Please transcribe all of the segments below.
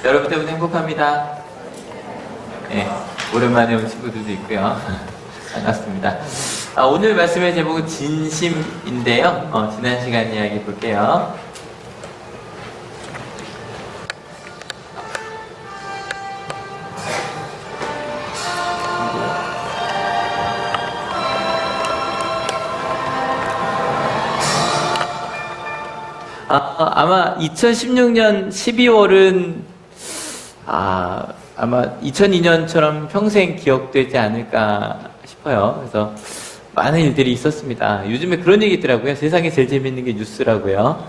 여러분 때문에 행복합니다. 네, 오랜만에 온 친구들도 있고요. 반갑습니다. 오늘 말씀의 제목은 진심인데요. 지난 시간 이야기 볼게요. 아마 2016년 12월은 아마 2002년처럼 평생 기억되지 않을까 싶어요. 그래서 많은 일들이 있었습니다. 요즘에 그런 얘기 있더라고요. 세상에 제일 재밌는 게 뉴스라고요.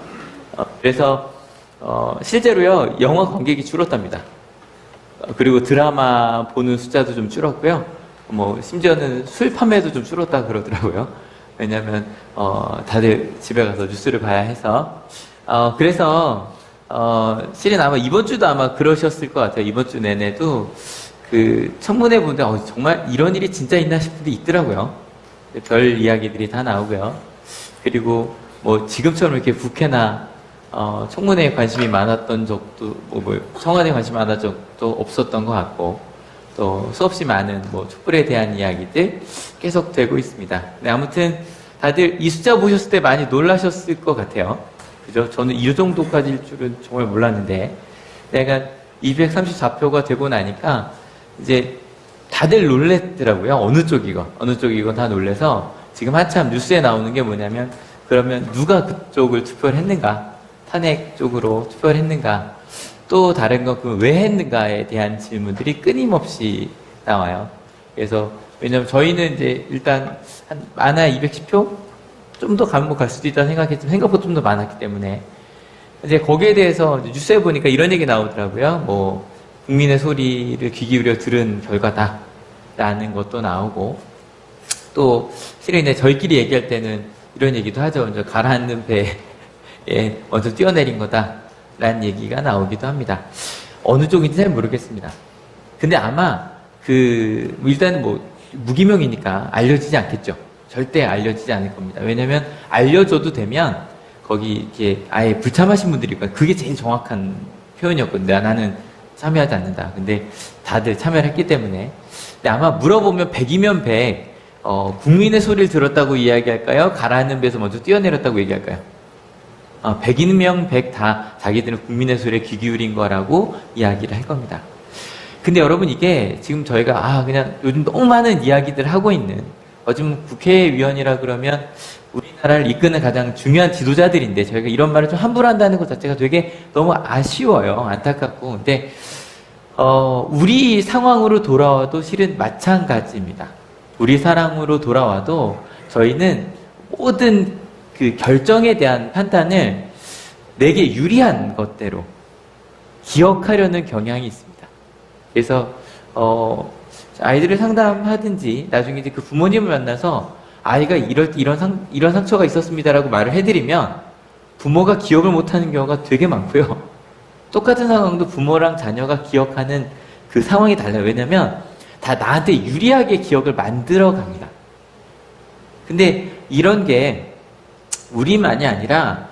그래서 실제로요, 영화 관객이 줄었답니다. 그리고 드라마 보는 숫자도 좀 줄었고요. 심지어는 술 판매도 좀 줄었다 그러더라고요. 왜냐면 다들 집에 가서 뉴스를 봐야 해서. 그래서 실은 아마 이번 주도 아마 그러셨을 것 같아요. 이번 주 내내도 그 청문회 보는데 정말 이런 일이 진짜 있나 싶은 데 있더라고요. 별 이야기들이 다 나오고요. 그리고 지금처럼 이렇게 국회나 청문회에 관심이 많았던 적도 청와대에 관심이 많았던 적도 없었던 것 같고, 또 수없이 많은 촛불에 대한 이야기들 계속 되고 있습니다. 네, 아무튼 다들 이 숫자 보셨을 때 많이 놀라셨을 것 같아요. 그죠? 저는 이 정도까지일 줄은 정말 몰랐는데, 내가 234표가 되고 나니까 이제 다들 놀랬더라고요. 어느 쪽이건 다 놀래서 지금 한참 뉴스에 나오는 게 뭐냐면, 그러면 누가 그쪽을 투표를 했는가? 탄핵 쪽으로 투표를 했는가? 또 다른 건 왜 했는가에 대한 질문들이 끊임없이 나와요. 그래서 왜냐면 저희는 이제 일단 한 많아야 210표? 좀 더 가면 갈 수도 있다고 생각했지만 생각보다 좀 더 많았기 때문에 이제 거기에 대해서 뉴스에 보니까 이런 얘기 나오더라고요. 국민의 소리를 귀 기울여 들은 결과다라는 것도 나오고, 또 실은 이제 저희끼리 얘기할 때는 이런 얘기도 하죠. 먼저 가라앉는 배에 먼저 뛰어내린 거다라는 얘기가 나오기도 합니다. 어느 쪽인지 잘 모르겠습니다. 근데 아마 일단은 무기명이니까 알려지지 않겠죠. 절대 알려지지 않을 겁니다. 왜냐면 알려줘도 되면 거기 이렇게 아예 불참하신 분들이 있거든요. 그게 제일 정확한 표현이었거든요. 나는 참여하지 않는다. 근데 다들 참여를 했기 때문에. 근데 아마 물어보면 100이면 100, 국민의 소리를 들었다고 이야기할까요? 가라앉는 배에서 먼저 뛰어내렸다고 얘기할까요? 100이면 100 다 자기들은 국민의 소리에 귀 기울인 거라고 이야기를 할 겁니다. 근데 여러분, 이게 지금 저희가 그냥 요즘 너무 많은 이야기들을 하고 있는, 요즘 국회의원이라 그러면 우리나라를 이끄는 가장 중요한 지도자들인데, 저희가 이런 말을 좀 함부로 한다는 것 자체가 되게 너무 아쉬워요. 안타깝고. 근데 우리 상황으로 돌아와도 실은 마찬가지입니다. 우리 상황으로 돌아와도 저희는 모든 그 결정에 대한 판단을 내게 유리한 것대로 기억하려는 경향이 있습니다. 그래서 아이들을 상담하든지 나중에 이제 그 부모님을 만나서 아이가 이럴 때 이런 상처가 있었습니다라고 말을 해드리면 부모가 기억을 못하는 경우가 되게 많고요. 똑같은 상황도 부모랑 자녀가 기억하는 그 상황이 달라요. 왜냐면 다 나한테 유리하게 기억을 만들어 갑니다. 근데 이런 게 우리만이 아니라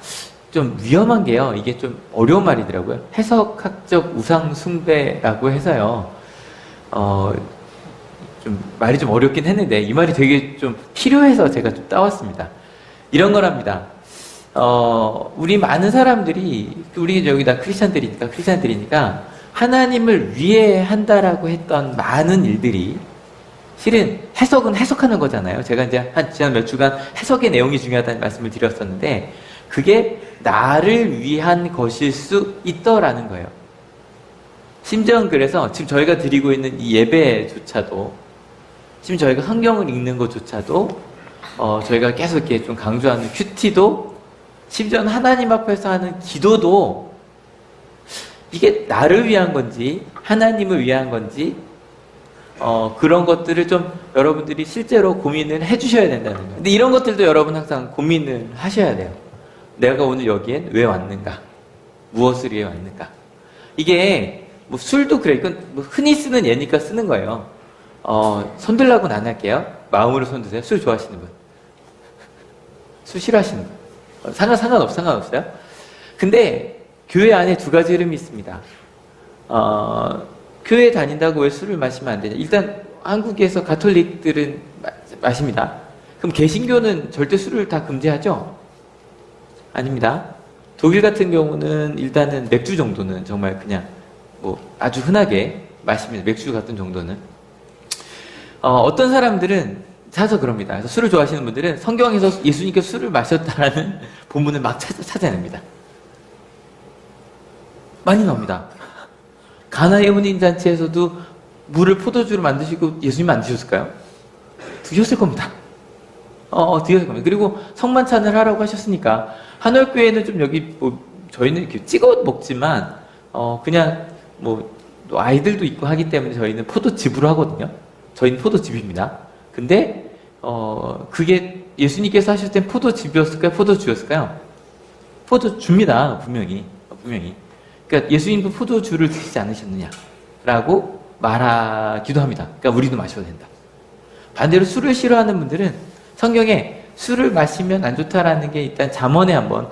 좀 위험한 게요. 이게 좀 어려운 말이더라고요. 해석학적 우상숭배라고 해서요. 좀 말이 좀 어렵긴 했는데 이 말이 되게 좀 필요해서 제가 좀 따왔습니다. 이런 거랍니다. 우리 많은 사람들이, 우리 여기 다 크리스찬들이니까 하나님을 위해 한다라고 했던 많은 일들이 실은 해석은 해석하는 거잖아요. 제가 이제 지난 몇 주간 해석의 내용이 중요하다는 말씀을 드렸었는데, 그게 나를 위한 것일 수 있더라는 거예요. 심지어는 그래서 지금 저희가 드리고 있는 이 예배조차도, 지금 저희가 성경을 읽는 것조차도, 저희가 계속 이렇게 좀 강조하는 큐티도, 심지어는 하나님 앞에서 하는 기도도, 이게 나를 위한 건지, 하나님을 위한 건지, 그런 것들을 좀 여러분들이 실제로 고민을 해주셔야 된다는 거예요. 근데 이런 것들도 여러분 항상 고민을 하셔야 돼요. 내가 오늘 여기엔 왜 왔는가? 무엇을 위해 왔는가? 이게, 술도 그래. 이건 흔히 쓰는 예니까 쓰는 거예요. 손들라고는 안 할게요. 마음으로 손 드세요. 술 좋아하시는 분. 술 싫어하시는 분. 상관없어요. 근데 교회 안에 두 가지 흐름이 있습니다. 교회 다닌다고 왜 술을 마시면 안 되냐? 일단 한국에서 가톨릭들은 마십니다. 그럼 개신교는 절대 술을 다 금지하죠? 아닙니다. 독일 같은 경우는 일단은 맥주 정도는 정말 그냥 뭐 아주 흔하게 마십니다. 맥주 같은 정도는. 어떤 사람들은 사서 그럽니다. 그래서 술을 좋아하시는 분들은 성경에서 예수님께서 술을 마셨다라는 본문을 막 찾아냅니다. 많이 나옵니다. 가나의 혼인 잔치에서도 물을 포도주로 만드시고 예수님 안 드셨을까요? 드셨을 겁니다. 드셨을 겁니다. 그리고 성만찬을 하라고 하셨으니까 한월교회는 좀 여기 뭐 저희는 이렇게 찍어 먹지만 그냥 뭐 아이들도 있고 하기 때문에 저희는 포도즙으로 하거든요. 저희는 포도즙입니다. 근데 그게 예수님께서 하실 땐 포도즙이었을까요? 포도주였을까요? 포도주입니다. 분명히. 그러니까 예수님도 포도주를 드시지 않으셨느냐라고 말하기도 합니다. 그러니까 우리도 마셔도 된다. 반대로 술을 싫어하는 분들은 성경에 술을 마시면 안 좋다라는 게 일단 잠언에 한번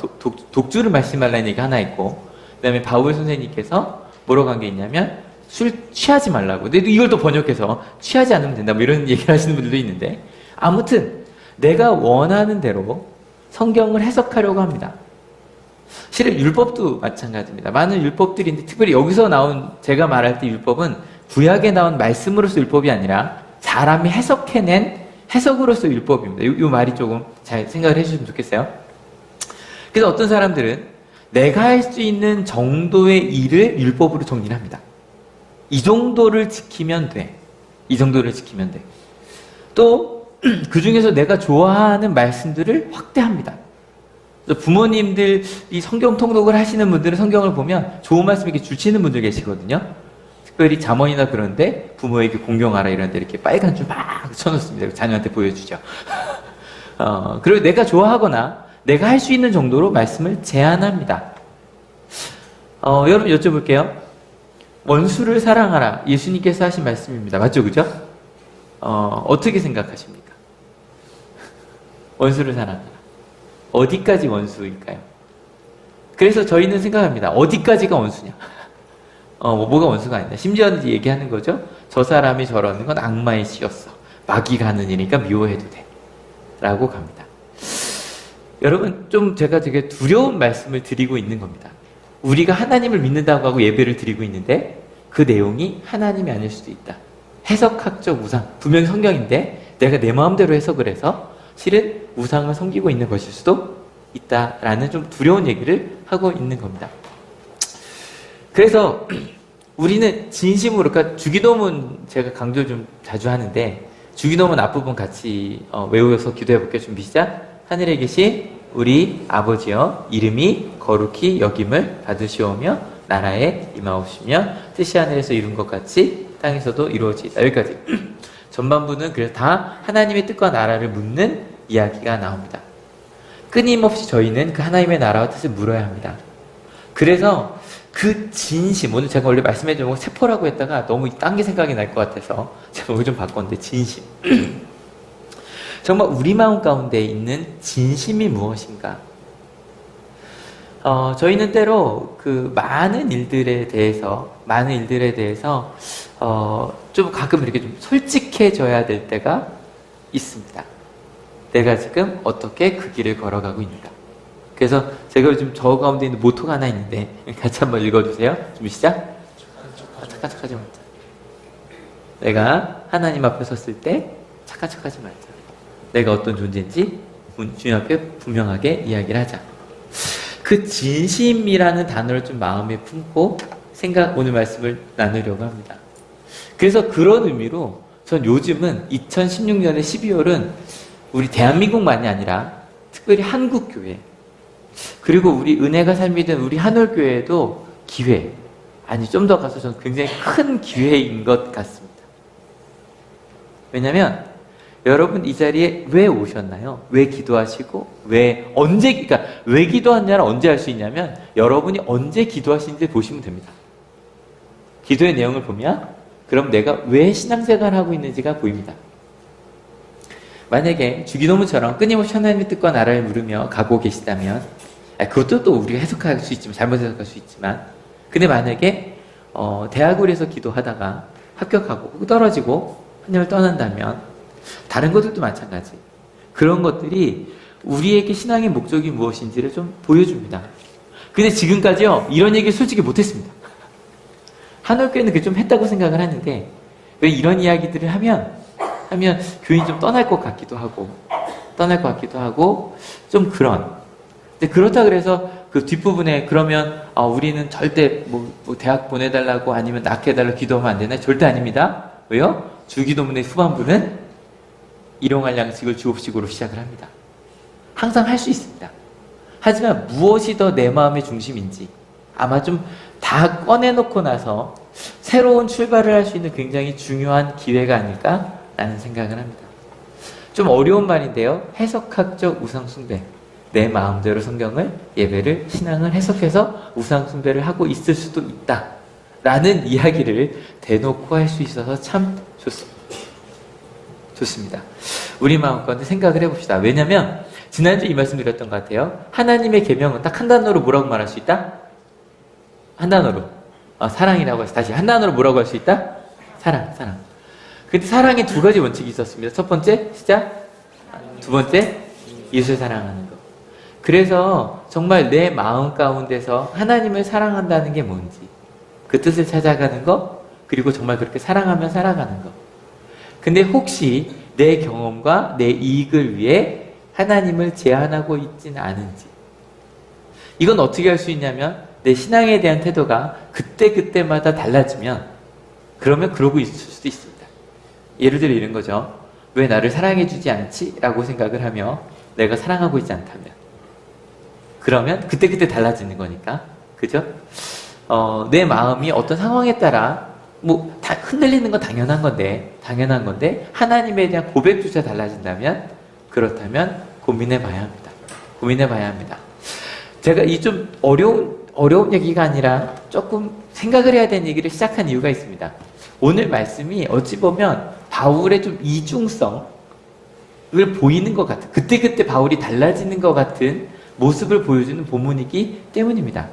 독주를 마시지 말라는 얘기가 하나 있고, 그 다음에 바울 선생님께서 뭐라고 한 게 있냐면 술 취하지 말라고. 근데 이걸 또 번역해서 취하지 않으면 된다 뭐 이런 얘기를 하시는 분들도 있는데, 아무튼 내가 원하는 대로 성경을 해석하려고 합니다. 실은 율법도 마찬가지입니다. 많은 율법들이 있는데 특별히 여기서 나온 제가 말할 때 율법은 구약에 나온 말씀으로서 율법이 아니라 사람이 해석해낸 해석으로서 율법입니다. 이 말이 조금 잘 생각을 해주시면 좋겠어요. 그래서 어떤 사람들은 내가 할 수 있는 정도의 일을 율법으로 정리를 합니다. 이 정도를 지키면 돼. 이 정도를 지키면 돼. 또 그 중에서 내가 좋아하는 말씀들을 확대합니다. 그래서 부모님들이 성경 통독을 하시는 분들은 성경을 보면 좋은 말씀 이렇게 주시는 분들 계시거든요. 특별히 잠언이나 그런데 부모에게 공경하라 이런 데 이렇게 빨간 줄 막 쳐놓습니다. 자녀한테 보여주죠. 그리고 내가 좋아하거나 내가 할 수 있는 정도로 말씀을 제한합니다. 여러분 여쭤볼게요. 원수를 사랑하라. 예수님께서 하신 말씀입니다. 맞죠? 그죠? 어떻게 생각하십니까? 원수를 사랑하라. 어디까지 원수일까요? 그래서 저희는 생각합니다. 어디까지가 원수냐? 뭐가 원수가 아니다. 심지어는 얘기하는 거죠. 저 사람이 저러는 건 악마의 씨였어. 마귀가 하는 일이니까 미워해도 돼. 라고 갑니다. 여러분, 좀 제가 되게 두려운 말씀을 드리고 있는 겁니다. 우리가 하나님을 믿는다고 하고 예배를 드리고 있는데 그 내용이 하나님이 아닐 수도 있다. 해석학적 우상. 분명히 성경인데 내가 내 마음대로 해석을 해서 실은 우상을 섬기고 있는 것일 수도 있다라는 좀 두려운 얘기를 하고 있는 겁니다. 그래서 우리는 진심으로, 그러니까 주기도문 제가 강조 좀 자주 하는데 주기도문 앞부분 같이 외워서 기도해 볼게요. 준비 시작. 하늘에 계신 우리 아버지여, 이름이 거룩히 여김을 받으시오며 나라에 임하옵시며 뜻이 하늘에서 이룬 것 같이 땅에서도 이루어지이다. 여기까지. 전반부는 그래서 다 하나님의 뜻과 나라를 묻는 이야기가 나옵니다. 끊임없이 저희는 그 하나님의 나라와 뜻을 물어야 합니다. 그래서 그 진심, 오늘 제가 원래 말씀해 준 거 세포라고 했다가 너무 딴 게 생각이 날 것 같아서 제목을 좀 바꿨는데 진심. 정말 우리 마음 가운데 있는 진심이 무엇인가? 저희는 때로 그 많은 일들에 대해서 좀 가끔 이렇게 좀 솔직해져야 될 때가 있습니다. 내가 지금 어떻게 그 길을 걸어가고 있는가? 그래서 제가 요즘 저 가운데 있는 모토가 하나 있는데 같이 한번 읽어주세요. 준비 시작. 착한 척하지 말자. 내가 하나님 앞에 섰을 때 착한 척하지 말자. 내가 어떤 존재인지 주님 앞에 분명하게 이야기를 하자. 그 진심이라는 단어를 좀 마음에 품고 오늘 말씀을 나누려고 합니다. 그래서 그런 의미로 전 요즘은 2016년의 12월은 우리 대한민국만이 아니라 특별히 한국교회, 그리고 우리 은혜가 삶이 된 우리 한월교회도 기회, 아니 좀 더 가서 저는 굉장히 큰 기회인 것 같습니다. 왜냐면 여러분 이 자리에 왜 오셨나요? 왜 기도하시고 왜 기도하냐를 언제 할 수 있냐면 여러분이 언제 기도하시는지 보시면 됩니다. 기도의 내용을 보면 그럼 내가 왜 신앙생활을 하고 있는지가 보입니다. 만약에 주기도문처럼 끊임없이 하나님의 뜻과 나라를 물으며 가고 계시다면, 그것도 또 우리가 해석할 수 있지만 잘못 해석할 수 있지만, 근데 만약에 대학을 해서 기도하다가 합격하고 떨어지고 하나님을 떠난다면 다른 것들도 마찬가지. 그런 것들이 우리에게 신앙의 목적이 무엇인지를 좀 보여줍니다. 근데 지금까지요, 이런 얘기 솔직히 못했습니다. 한올교회는 그게 좀 했다고 생각을 하는데, 왜 이런 이야기들을 하면 교인이 좀 떠날 것 같기도 하고, 좀 그런. 근데 그렇다 그래서 그 뒷부분에 그러면, 우리는 절대 뭐 대학 보내달라고 아니면 낳게 해달라고 기도하면 안 되나요? 절대 아닙니다. 왜요? 주기도문의 후반부는 일용할 양식을 주옵식으로 시작을 합니다. 항상 할 수 있습니다. 하지만 무엇이 더 내 마음의 중심인지 아마 좀 다 꺼내놓고 나서 새로운 출발을 할 수 있는 굉장히 중요한 기회가 아닐까라는 생각을 합니다. 좀 어려운 말인데요. 해석학적 우상숭배. 내 마음대로 성경을, 예배를, 신앙을 해석해서 우상숭배를 하고 있을 수도 있다. 라는 이야기를 대놓고 할 수 있어서 참 좋습니다. 우리 마음껏 생각을 해봅시다. 왜냐면 지난주에 이 말씀 드렸던 것 같아요. 하나님의 계명은 딱 한 단어로 뭐라고 말할 수 있다? 한 단어로. 사랑이라고 해서 다시 한 단어로 뭐라고 할 수 있다? 사랑. 근데 사랑에 두 가지 원칙이 있었습니다. 첫 번째, 시작. 두 번째, 예수를 사랑하는 것. 그래서 정말 내 마음 가운데서 하나님을 사랑한다는 게 뭔지, 그 뜻을 찾아가는 것, 그리고 정말 그렇게 사랑하며 살아가는 것. 근데 혹시 내 경험과 내 이익을 위해 하나님을 제한하고 있지는 않은지, 이건 어떻게 할 수 있냐면 내 신앙에 대한 태도가 그때마다 달라지면 그러면 그러고 있을 수도 있습니다. 예를 들어 이런 거죠. 왜 나를 사랑해 주지 않지? 라고 생각을 하며 내가 사랑하고 있지 않다면, 그러면 그때 달라지는 거니까. 그죠? 내 마음이 어떤 상황에 따라 다 흔들리는 건 당연한 건데 하나님에 대한 고백조차 달라진다면, 그렇다면 고민해 봐야 합니다. 제가 이 좀 어려운 얘기가 아니라 조금 생각을 해야 되는 얘기를 시작한 이유가 있습니다. 오늘 말씀이 어찌 보면 바울의 좀 이중성을 보이는 것 같은, 그때 바울이 달라지는 것 같은 모습을 보여주는 본문이기 때문입니다.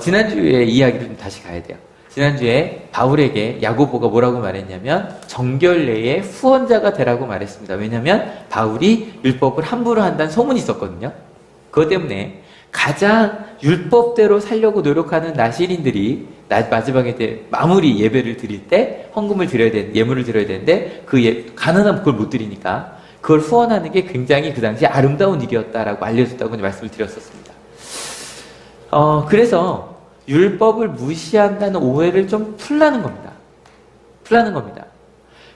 지난주에 이야기를 좀 다시 가야 돼요. 지난주에 바울에게 야고보가 뭐라고 말했냐면 정결 내의 후원자가 되라고 말했습니다. 왜냐하면 바울이 율법을 함부로 한다는 소문이 있었거든요. 그것 때문에 가장 율법대로 살려고 노력하는 나실인들이 마지막에 마무리 예배를 드릴 때 헌금을 드려야 되는, 예물을 드려야 되는데 가난한 그걸 못 드리니까 그걸 후원하는 게 굉장히 그 당시 아름다운 일이었다라고 알려줬다고 말씀을 드렸었습니다. 그래서 율법을 무시한다는 오해를 좀 풀라는 겁니다.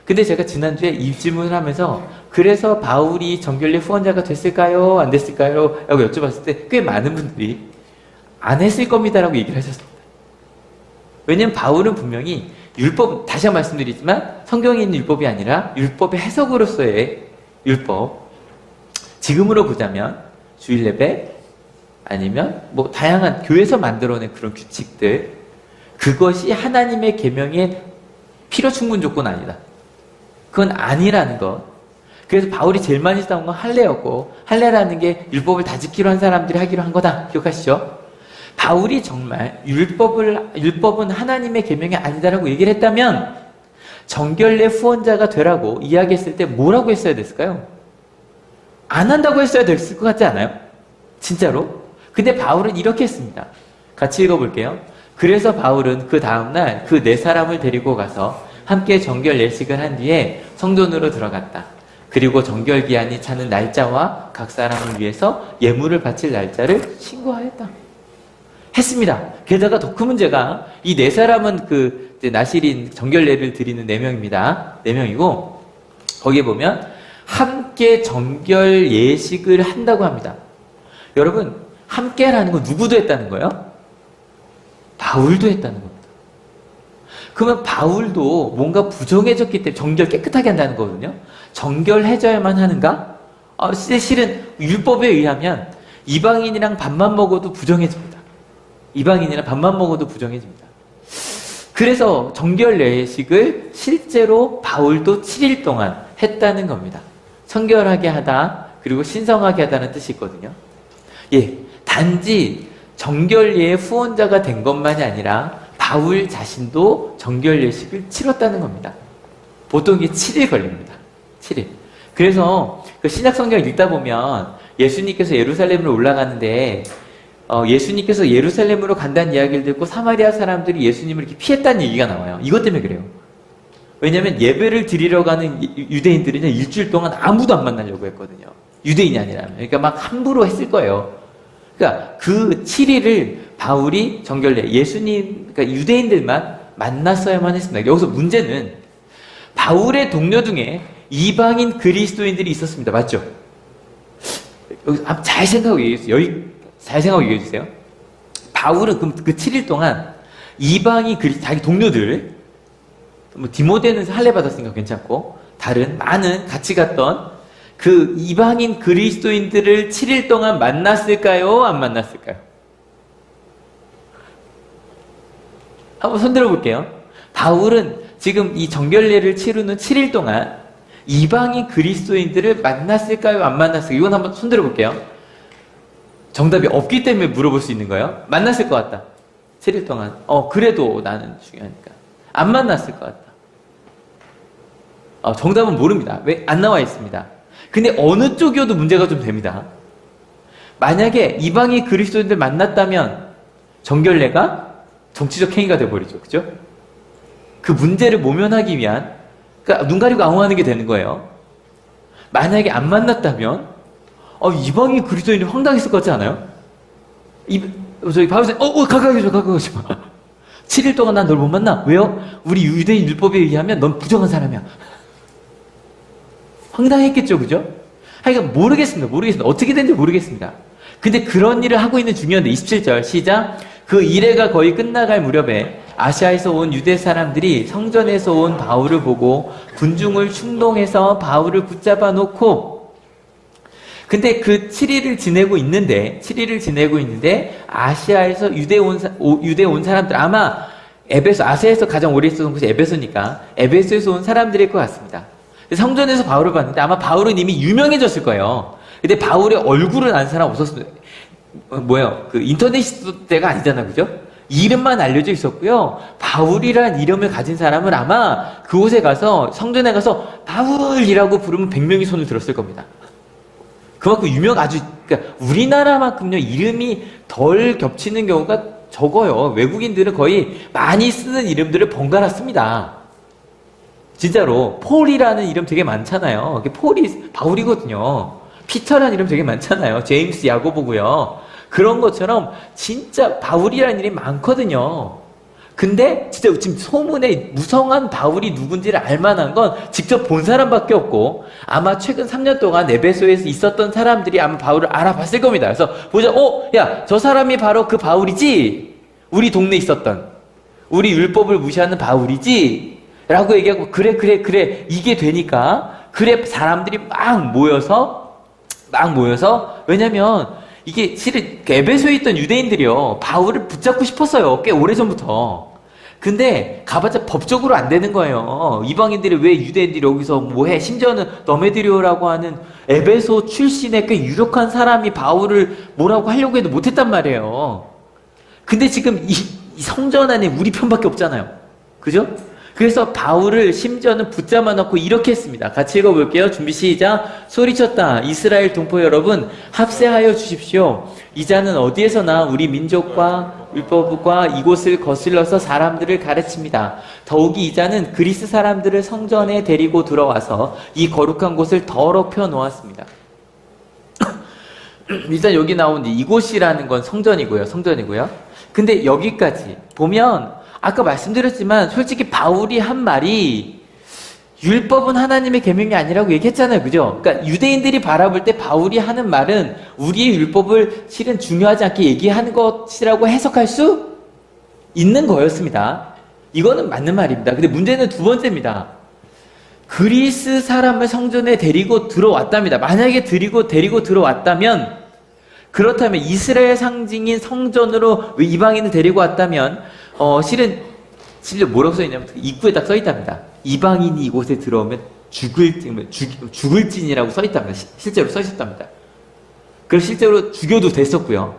근데 제가 지난주에 이 질문을 하면서 그래서 바울이 정결례 후원자가 됐을까요? 안 됐을까요? 라고 여쭤봤을 때 꽤 많은 분들이 안 했을 겁니다라고 얘기를 하셨습니다. 왜냐면 바울은 분명히 율법, 다시 한번 말씀드리지만 성경에 있는 율법이 아니라 율법의 해석으로서의 율법, 지금으로 보자면 주일 예배 아니면 다양한 교회에서 만들어낸 그런 규칙들, 그것이 하나님의 계명의 필요 충분 조건 아니다. 그건 아니라는 것. 그래서 바울이 제일 많이 싸운 건 할례였고, 할례라는 게 율법을 다 지키려 한 사람들이 하기로 한 거다. 기억하시죠? 바울이 정말 율법은 하나님의 계명이 아니다라고 얘기를 했다면 정결례 후원자가 되라고 이야기했을 때 뭐라고 했어야 됐을까요? 안 한다고 했어야 됐을 것 같지 않아요? 진짜로? 근데 바울은 이렇게 했습니다. 같이 읽어볼게요. 그래서 바울은 그 다음날 그 네 사람을 데리고 가서 함께 정결 예식을 한 뒤에 성전으로 들어갔다. 그리고 정결 기한이 차는 날짜와 각 사람을 위해서 예물을 바칠 날짜를 신고하였다. 했습니다. 게다가 더 큰 문제가 이 네 사람은 나실인 정결례를 드리는 4명입니다. 4명이고 거기에 보면 함께 정결 예식을 한다고 합니다. 여러분, 함께라는 건 누구도 했다는 거예요? 바울도 했다는 겁니다. 그러면 바울도 뭔가 부정해졌기 때문에 정결 깨끗하게 한다는 거거든요. 정결해져야만 하는가? 실은 율법에 의하면 이방인이랑 밥만 먹어도 부정해집니다. 그래서 정결 예식을 실제로 바울도 7일 동안 했다는 겁니다. 청결하게 하다, 그리고 신성하게 하다는 뜻이 있거든요. 단지 정결예의 후원자가 된 것만이 아니라 바울 자신도 정결 예식을 치렀다는 겁니다. 보통 이게 7일 걸립니다. 7일. 그래서 그 신약 성경을 읽다 보면 예수님께서 예루살렘으로 올라가는데 예수님께서 예루살렘으로 간다는 이야기를 듣고 사마리아 사람들이 예수님을 이렇게 피했다는 얘기가 나와요. 이것 때문에 그래요. 왜냐하면 예배를 드리러 가는 유대인들은 일주일 동안 아무도 안 만나려고 했거든요. 유대인이 아니라면. 그러니까 막 함부로 했을 거예요. 그러니까 그 7일을 바울이 정결례, 예수님, 그러니까 유대인들만 만났어야만 했습니다. 여기서 문제는 바울의 동료 중에 이방인 그리스도인들이 있었습니다. 맞죠? 여기 잘 생각하고 얘기해주세요. 잘 생각하고 얘기해주세요. 바울은 그 7일 동안 이방인 자기 동료들, 뭐 디모데는 할례 받았으니까 괜찮고, 다른 많은 같이 갔던 그 이방인 그리스도인들을 7일 동안 만났을까요? 안 만났을까요? 한번 손들어 볼게요. 바울은 지금 이 정결례를 치르는 7일 동안 이방인 그리스도인들을 만났을까요? 안 만났을까요? 이건 한번 손들어 볼게요. 정답이 없기 때문에 물어볼 수 있는 거예요. 만났을 것 같다. 7일 동안. 그래도 나는 중요하니까. 안 만났을 것 같다. 정답은 모릅니다. 왜? 안 나와 있습니다. 근데 어느 쪽이어도 문제가 좀 됩니다. 만약에 이방인 그리스도인들 만났다면 정결례가 정치적 행위가 돼버리죠. 그죠? 그 문제를 모면하기 위한, 그러니까 눈 가리고 아웅하는 게 되는 거예요. 만약에 안 만났다면 이방인 그리스도인이 황당했을 것 같지 않아요? 저기 바울사님, 가까이 좀. 7일 동안 난 널 못 만나. 왜요? 우리 유대인 율법에 의하면 넌 부정한 사람이야. 황당했겠죠, 그죠? 하여간 모르겠습니다. 어떻게 된지 모르겠습니다. 근데 그런 일을 하고 있는 중요한데, 27절, 시작. 그 일회가 거의 끝나갈 무렵에 아시아에서 온 유대 사람들이 성전에서 온 바울을 보고 군중을 충동해서 바울을 붙잡아 놓고, 근데 그 7일을 지내고 있는데 아시아에서 유대 온 사람들, 아마 아시아에서 가장 오래 있었던 곳이 에베소니까 에베소에서 온 사람들일 것 같습니다. 성전에서 바울을 봤는데 아마 바울은 이미 유명해졌을 거예요. 근데 바울의 얼굴을 아는 사람 없었어요. 그 인터넷 시대가 아니잖아, 그죠? 이름만 알려져 있었고요. 바울이란 이름을 가진 사람은 아마 그곳에 가서, 성전에 가서 바울이라고 부르면 100명이 손을 들었을 겁니다. 그만큼 그러니까 우리나라만큼요, 이름이 덜 겹치는 경우가 적어요. 외국인들은 거의 많이 쓰는 이름들을 번갈아 씁니다. 진짜로. 폴이라는 이름 되게 많잖아요. 폴이 바울이거든요. 피터라는 이름 되게 많잖아요. 제임스 야고보고요. 그런 것처럼 진짜 바울이라는 이름이 많거든요. 근데 진짜 지금 소문에 무성한 바울이 누군지를 알만한 건 직접 본 사람밖에 없고, 아마 최근 3년 동안 에베소에서 있었던 사람들이 아마 바울을 알아봤을 겁니다. 그래서 보자, 야, 저 사람이 바로 그 바울이지? 우리 동네에 있었던, 우리 율법을 무시하는 바울이지? 라고 얘기하고, 그래, 이게 되니까, 사람들이 막 모여서, 왜냐면, 이게 실은 에베소에 있던 유대인들이요, 바울을 붙잡고 싶었어요. 꽤 오래전부터. 근데 가봤자 법적으로 안 되는 거예요. 이방인들이 왜 유대인들이 여기서 뭐해? 심지어는 너메드리오라고 하는 에베소 출신의 꽤 유력한 사람이 바울을 뭐라고 하려고 해도 못했단 말이에요. 근데 지금 이 성전 안에 우리 편밖에 없잖아요. 그죠? 그래서 바울을 심지어는 붙잡아 놓고 이렇게 했습니다. 같이 읽어볼게요. 준비 시작. 소리쳤다. 이스라엘 동포 여러분, 합세하여 주십시오. 이 자는 어디에서나 우리 민족과 율법과 이곳을 거슬러서 사람들을 가르칩니다. 더욱이 이 자는 그리스 사람들을 성전에 데리고 들어와서 이 거룩한 곳을 더럽혀 놓았습니다. 일단 여기 나온 이곳이라는 건 성전이고요. 근데 여기까지 보면 아까 말씀드렸지만 솔직히 바울이 한 말이 율법은 하나님의 계명이 아니라고 얘기했잖아요. 그죠? 그러니까 유대인들이 바라볼 때 바울이 하는 말은 우리의 율법을 실은 중요하지 않게 얘기하는 것이라고 해석할 수 있는 거였습니다. 이거는 맞는 말입니다. 근데 문제는 두 번째입니다. 그리스 사람을 성전에 데리고 들어왔답니다. 만약에 데리고 들어왔다면, 그렇다면 이스라엘 상징인 성전으로 이방인을 데리고 왔다면 실은 뭐라고 써있냐면 입구에 딱 써있답니다. 이방인이 이곳에 들어오면 죽을진이라고 써있답니다. 실제로 써있었답니다. 그래서 실제로 죽여도 됐었고요.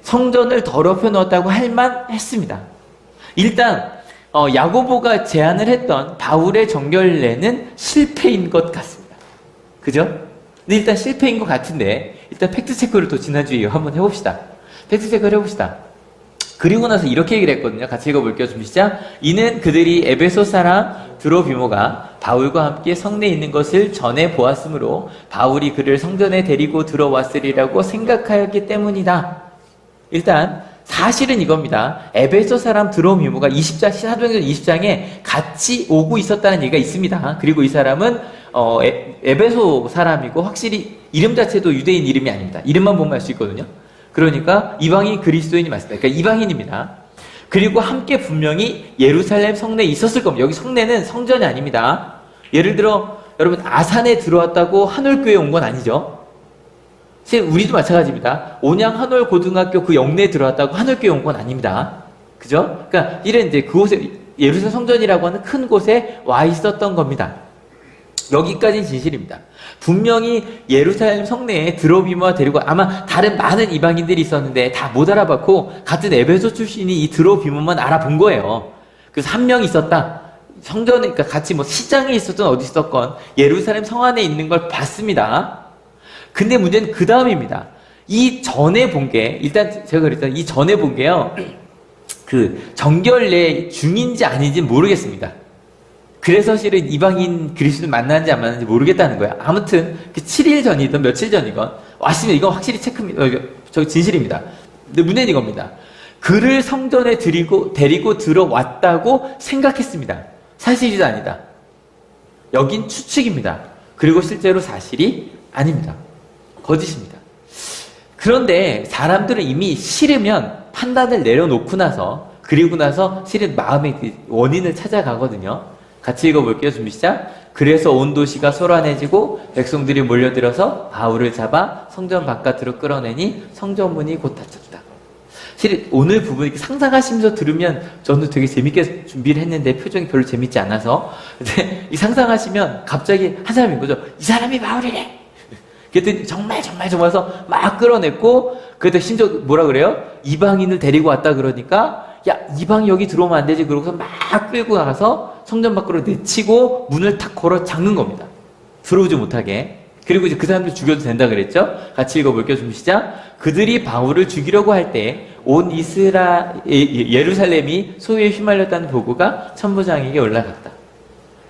성전을 더럽혀 놓았다고 할 만했습니다. 일단 야고보가 제안을 했던 바울의 정결례는 실패인 것 같습니다. 그죠? 근데 일단 실패인 것 같은데 일단 팩트체크를 또 지난주에 한번 해봅시다. 팩트체크를 해봅시다. 그리고 나서 이렇게 얘기를 했거든요. 같이 읽어볼게요. 준비 시작. 이는 그들이 에베소 사람 드로비모가 바울과 함께 성내에 있는 것을 전에 보았으므로 바울이 그를 성전에 데리고 들어왔으리라고 생각하였기 때문이다. 일단 사실은 이겁니다. 에베소 사람 드로비모가 20장, 사도행전 20장에 같이 오고 있었다는 얘기가 있습니다. 그리고 이 사람은 에베소 사람이고 확실히 이름 자체도 유대인 이름이 아닙니다. 이름만 보면 알 수 있거든요. 그러니까 이방인 그리스도인이 맞습니다. 그러니까 이방인입니다. 그리고 함께 분명히 예루살렘 성내에 있었을 겁니다. 여기 성내는 성전이 아닙니다. 예를 들어 여러분 아산에 들어왔다고 한올교회에 온 건 아니죠. 우리도 마찬가지입니다. 온양 한올고등학교 그 영내에 들어왔다고 한올교회에 온 건 아닙니다. 그죠? 그러니까 이런 이제 그곳에 예루살렘 성전이라고 하는 큰 곳에 와 있었던 겁니다. 여기까지는 진실입니다. 분명히 예루살렘 성내에 드로비모와 데리고 아마 다른 많은 이방인들이 있었는데 다 못 알아봤고 같은 에베소 출신이 이 드로비모만 알아본 거예요. 그래서 한 명 있었다. 성전에 그러니까 같이 뭐 시장에 있었던 어디 있었건 예루살렘 성 안에 있는 걸 봤습니다. 근데 문제는 그 다음입니다. 이 전에 본 게 일단 제가 그랬잖아요. 이 전에 본 게요. 그 정결례 중인지 아닌지 모르겠습니다. 그래서 실은 이방인 그리스도를 만나는지 안 만나는지 모르겠다는 거야. 아무튼 그 7일 전이든 며칠 전이건 왔으면 이건 확실히 체크입니다. 저 진실입니다. 근데 문제는 이겁니다. 그를 성전에 데리고 들어왔다고 생각했습니다. 사실이 아니다. 여긴 추측입니다. 그리고 실제로 사실이 아닙니다. 거짓입니다. 그런데 사람들은 이미 싫으면 판단을 내려놓고 나서 그리고 나서 실은 마음의 원인을 찾아가거든요. 같이 읽어볼게요. 준비 시작. 그래서 온 도시가 소란해지고 백성들이 몰려들어서 바울을 잡아 성전 바깥으로 끌어내니 성전 문이 곧 닫혔다. 실은 오늘 부분 이렇게 상상하시면서 들으면 저는 되게 재밌게 준비를 했는데 표정이 별로 재밌지 않아서 근데 이 상상하시면 갑자기 한 사람인 거죠. 이 사람이 바울이래. 그랬더니 정말 해서 막 끌어냈고 그때 심지어 뭐라 그래요? 이방인을 데리고 왔다 그러니까 야 이방이 여기 들어오면 안 되지 그러고서 막 끌고 나가서 성전 밖으로 내치고 문을 탁 걸어 잠근 겁니다. 들어오지 못하게. 그리고 이제 그 사람들 죽여도 된다 그랬죠? 같이 읽어볼게요. 좀 시작. 그들이 바울을 죽이려고 할 때 온 예루살렘이 소유에 휘말렸다는 보고가 천부장에게 올라갔다.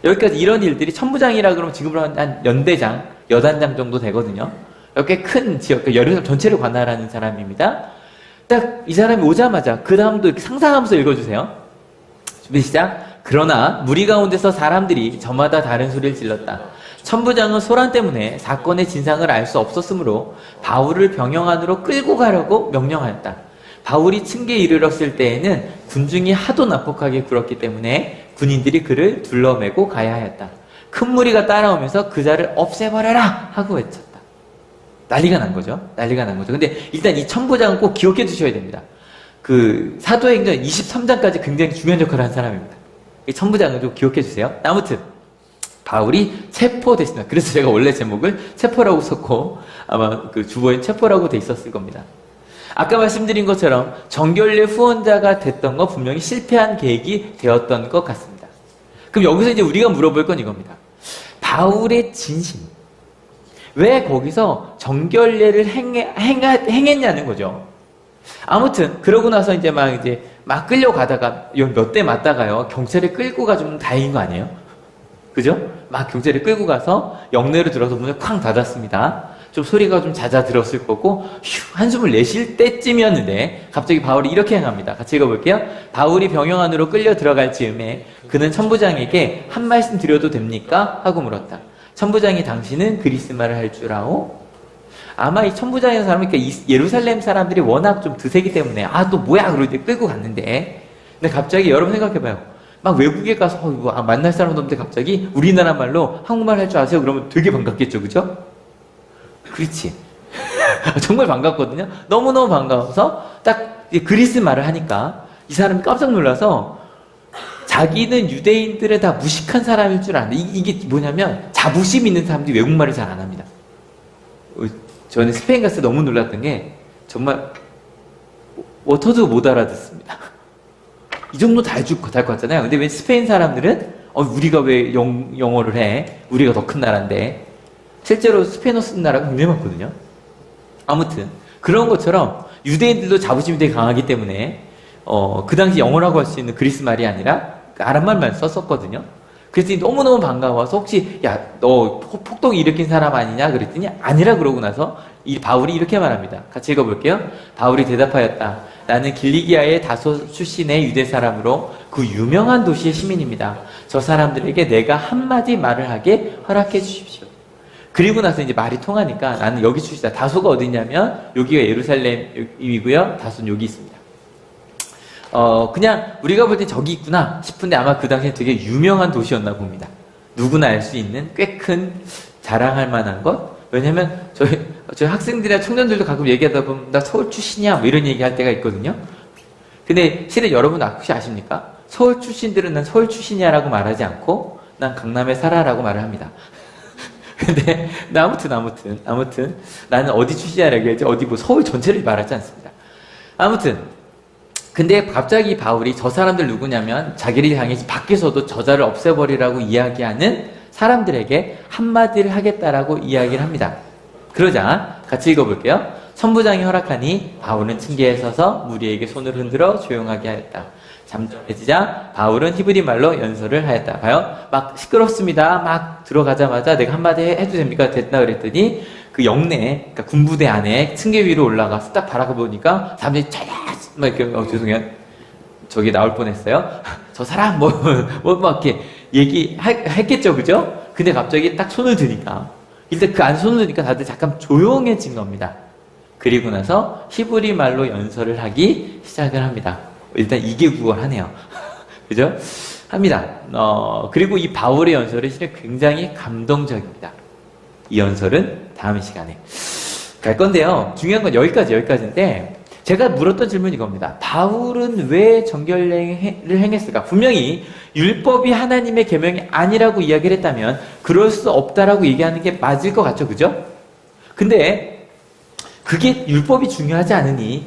여기까지 이런 일들이 천부장이라 그러면 지금으로 한 연대장, 여단장 정도 되거든요. 꽤 큰 지역, 예루살렘 전체를 관할하는 사람입니다. 딱 이 사람이 오자마자 그 다음도 이렇게 상상하면서 읽어주세요. 준비 시작. 그러나 무리 가운데서 사람들이 저마다 다른 소리를 질렀다. 천부장은 소란 때문에 사건의 진상을 알 수 없었으므로 바울을 병영 안으로 끌고 가려고 명령하였다. 바울이 층계에 이르렀을 때에는 군중이 하도 난폭하게 굴었기 때문에 군인들이 그를 둘러매고 가야 하였다. 큰 무리가 따라오면서 그 자를 없애버려라 하고 외쳤다. 난리가 난 거죠. 근데 일단 이 천부장은 꼭 기억해 두셔야 됩니다. 그 사도행전 23장까지 굉장히 중요한 역할을 한 사람입니다. 이 천부장은 좀 기억해 주세요. 아무튼 바울이 체포됐습니다. 그래서 제가 원래 제목을 체포라고 썼고 아마 그 주보엔 체포라고 돼 있었을 겁니다. 아까 말씀드린 것처럼 정결례 후원자가 됐던 거 분명히 실패한 계획이 되었던 것 같습니다. 그럼 여기서 이제 우리가 물어볼 건 이겁니다. 바울의 진심. 왜 거기서 정결례를 행했냐는 거죠. 아무튼 그러고 나서 이제 막 끌려가다가 몇 대 맞다가요 경찰에 끌고 가주면 다행인 거 아니에요? 그죠? 막 경찰에 끌고 가서 영내로 들어서 문을 쾅 닫았습니다. 좀 소리가 좀 잦아들었을 거고 한숨을 내쉴 때쯤이었는데 갑자기 바울이 이렇게 행합니다. 같이 읽어볼게요. 바울이 병영 안으로 끌려 들어갈 즈음에 그는 천부장에게 한 말씀 드려도 됩니까? 하고 물었다. 천부장이 당신은 그리스말을 할 줄 아오? 아마 이 천부장이라는 사람은 그러니까 예루살렘 사람들이 워낙 좀 드세기 때문에 또 뭐야 그러고 이제 끌고 갔는데 근데 갑자기 여러분 생각해봐요. 막 외국에 가서 만날 사람도 없는데 갑자기 우리나라 말로 한국말 할 줄 아세요? 그러면 되게 반갑겠죠, 그죠? 그렇지. 정말 반갑거든요. 너무너무 반가워서 딱 그리스 말을 하니까 이 사람이 깜짝 놀라서 자기는 유대인들을 다 무식한 사람일 줄 아는데 이게 뭐냐면 자부심 있는 사람들이 외국말을 잘 안 합니다. 저는 스페인 갔을 때 너무 놀랐던 게 정말 워터도 못 알아듣습니다. 이 정도 다 해줄 것 같잖아요. 근데 왜 스페인 사람들은 우리가 왜 영어를 해? 우리가 더 큰 나라인데. 실제로 스페인어 쓰는 나라가 굉장히 많거든요. 아무튼 그런 것처럼 유대인들도 자부심이 되게 강하기 때문에 그 당시 영어라고 할 수 있는 그리스 말이 아니라 아랍말만 썼었거든요. 그랬더니 너무너무 반가워서 혹시 야 너 폭동 일으킨 사람 아니냐 그랬더니 아니라 그러고 나서 이 바울이 이렇게 말합니다. 같이 읽어볼게요. 바울이 대답하였다. 나는 길리기아의 다소 출신의 유대 사람으로 그 유명한 도시의 시민입니다. 저 사람들에게 내가 한마디 말을 하게 허락해 주십시오. 그리고 나서 이제 말이 통하니까 나는 여기 출신이다. 다소가 어디냐면 여기가 예루살렘이고요. 다소는 여기 있습니다. 그냥 우리가 볼 때 저기 있구나 싶은데 아마 그 당시에 되게 유명한 도시였나 봅니다. 누구나 알 수 있는 꽤 큰 자랑할 만한 것. 왜냐면 저희 학생들이나 청년들도 가끔 얘기하다 보면 나 서울 출신이야 뭐 이런 얘기할 때가 있거든요. 근데 실은 여러분 혹시 아십니까? 서울 출신들은 난 서울 출신이야 라고 말하지 않고 난 강남에 살아라고 말을 합니다. 근데 아무튼 나는 어디 출신이라고 얘기하지 어디 뭐 서울 전체를 말하지 않습니다. 아무튼 근데 갑자기 바울이 저 사람들 누구냐면 자기를 향해서 밖에서도 저자를 없애버리라고 이야기하는 사람들에게 한마디를 하겠다라고 이야기를 합니다. 그러자 같이 읽어볼게요. 선부장이 허락하니 바울은 층계에 서서 무리에게 손을 흔들어 조용하게 하였다. 잠잠해지자 바울은 히브리 말로 연설을 하였다. 봐요. 막 시끄럽습니다. 막 들어가자마자 내가 한마디 해도 됩니까? 됐다 그랬더니 그 영내, 그러니까 군부대 안에 층계 위로 올라가서 딱 바라보니까 사람들이 막 이렇게 죄송해요. 저기 나올 뻔했어요. 저 사람 막 이렇게 얘기했겠죠, 그죠? 근데 갑자기 딱 손을 드니까 일단 그 안 손을 드니까 다들 잠깐 조용해진 겁니다. 그리고 나서 히브리 말로 연설을 하기 시작을 합니다. 일단 2개 구월하네요. 그죠? 합니다. 그리고 이 바울의 연설이 실은 굉장히 감동적입니다. 이 연설은 다음 시간에 갈 건데요. 중요한 건 여기까지인데 제가 물었던 질문이 이겁니다. 바울은 왜 정결례를 행했을까? 분명히 율법이 하나님의 계명이 아니라고 이야기를 했다면 그럴 수 없다라고 얘기하는 게 맞을 것 같죠, 그죠? 근데 그게 율법이 중요하지 않으니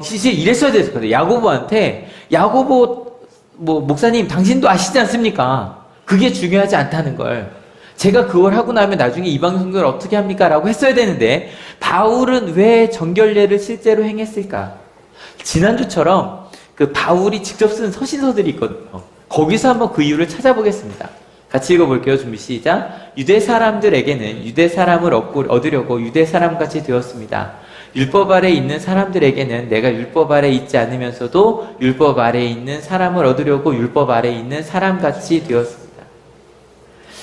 사실 이랬어야 됐을 거예요. 야고보한테 목사님 당신도 아시지 않습니까? 그게 중요하지 않다는 걸. 제가 그걸 하고 나면 나중에 이방 성도를 어떻게 합니까? 라고 했어야 되는데 바울은 왜 정결례를 실제로 행했을까? 지난주처럼 그 바울이 직접 쓴 서신서들이 있거든요. 거기서 한번 그 이유를 찾아보겠습니다. 같이 읽어볼게요. 준비 시작. 유대 사람들에게는 유대 사람을 얻으려고 유대 사람같이 되었습니다. 율법 아래에 있는 사람들에게는 내가 율법 아래에 있지 않으면서도 율법 아래에 있는 사람을 얻으려고 율법 아래에 있는 사람같이 되었습니다.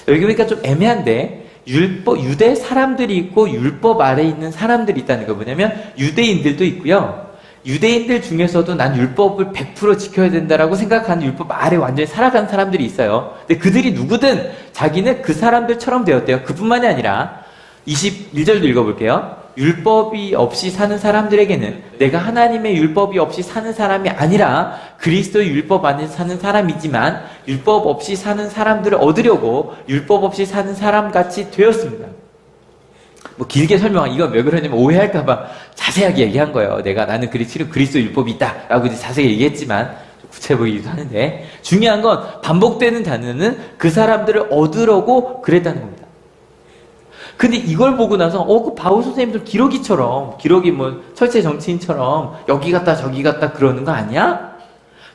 여기 보니까 좀 애매한데 유대 사람들이 있고 율법 아래에 있는 사람들이 있다는 거 뭐냐면 유대인들도 있고요. 유대인들 중에서도 난 율법을 100% 지켜야 된다라고 생각하는 율법 아래 완전히 살아가는 사람들이 있어요. 근데 그들이 누구든 자기는 그 사람들처럼 되었대요. 그뿐만이 아니라 21절도 읽어볼게요. 율법이 없이 사는 사람들에게는 내가 하나님의 율법이 없이 사는 사람이 아니라 그리스도의 율법 안에 사는 사람이지만 율법 없이 사는 사람들을 얻으려고 율법 없이 사는 사람같이 되었습니다. 길게 이건 왜 그러냐면 오해할까봐 자세하게 얘기한 거예요. 나는 그리스도 율법이 있다 라고 이제 자세히 얘기했지만 구체해 보이기도 하는데 중요한 건 반복되는 단어는 그 사람들을 얻으려고 그랬다는 겁니다. 근데 이걸 보고 나서 그 바울 선생님들 기록이 철새 정치인처럼 여기 갔다 저기 갔다 그러는 거 아니야?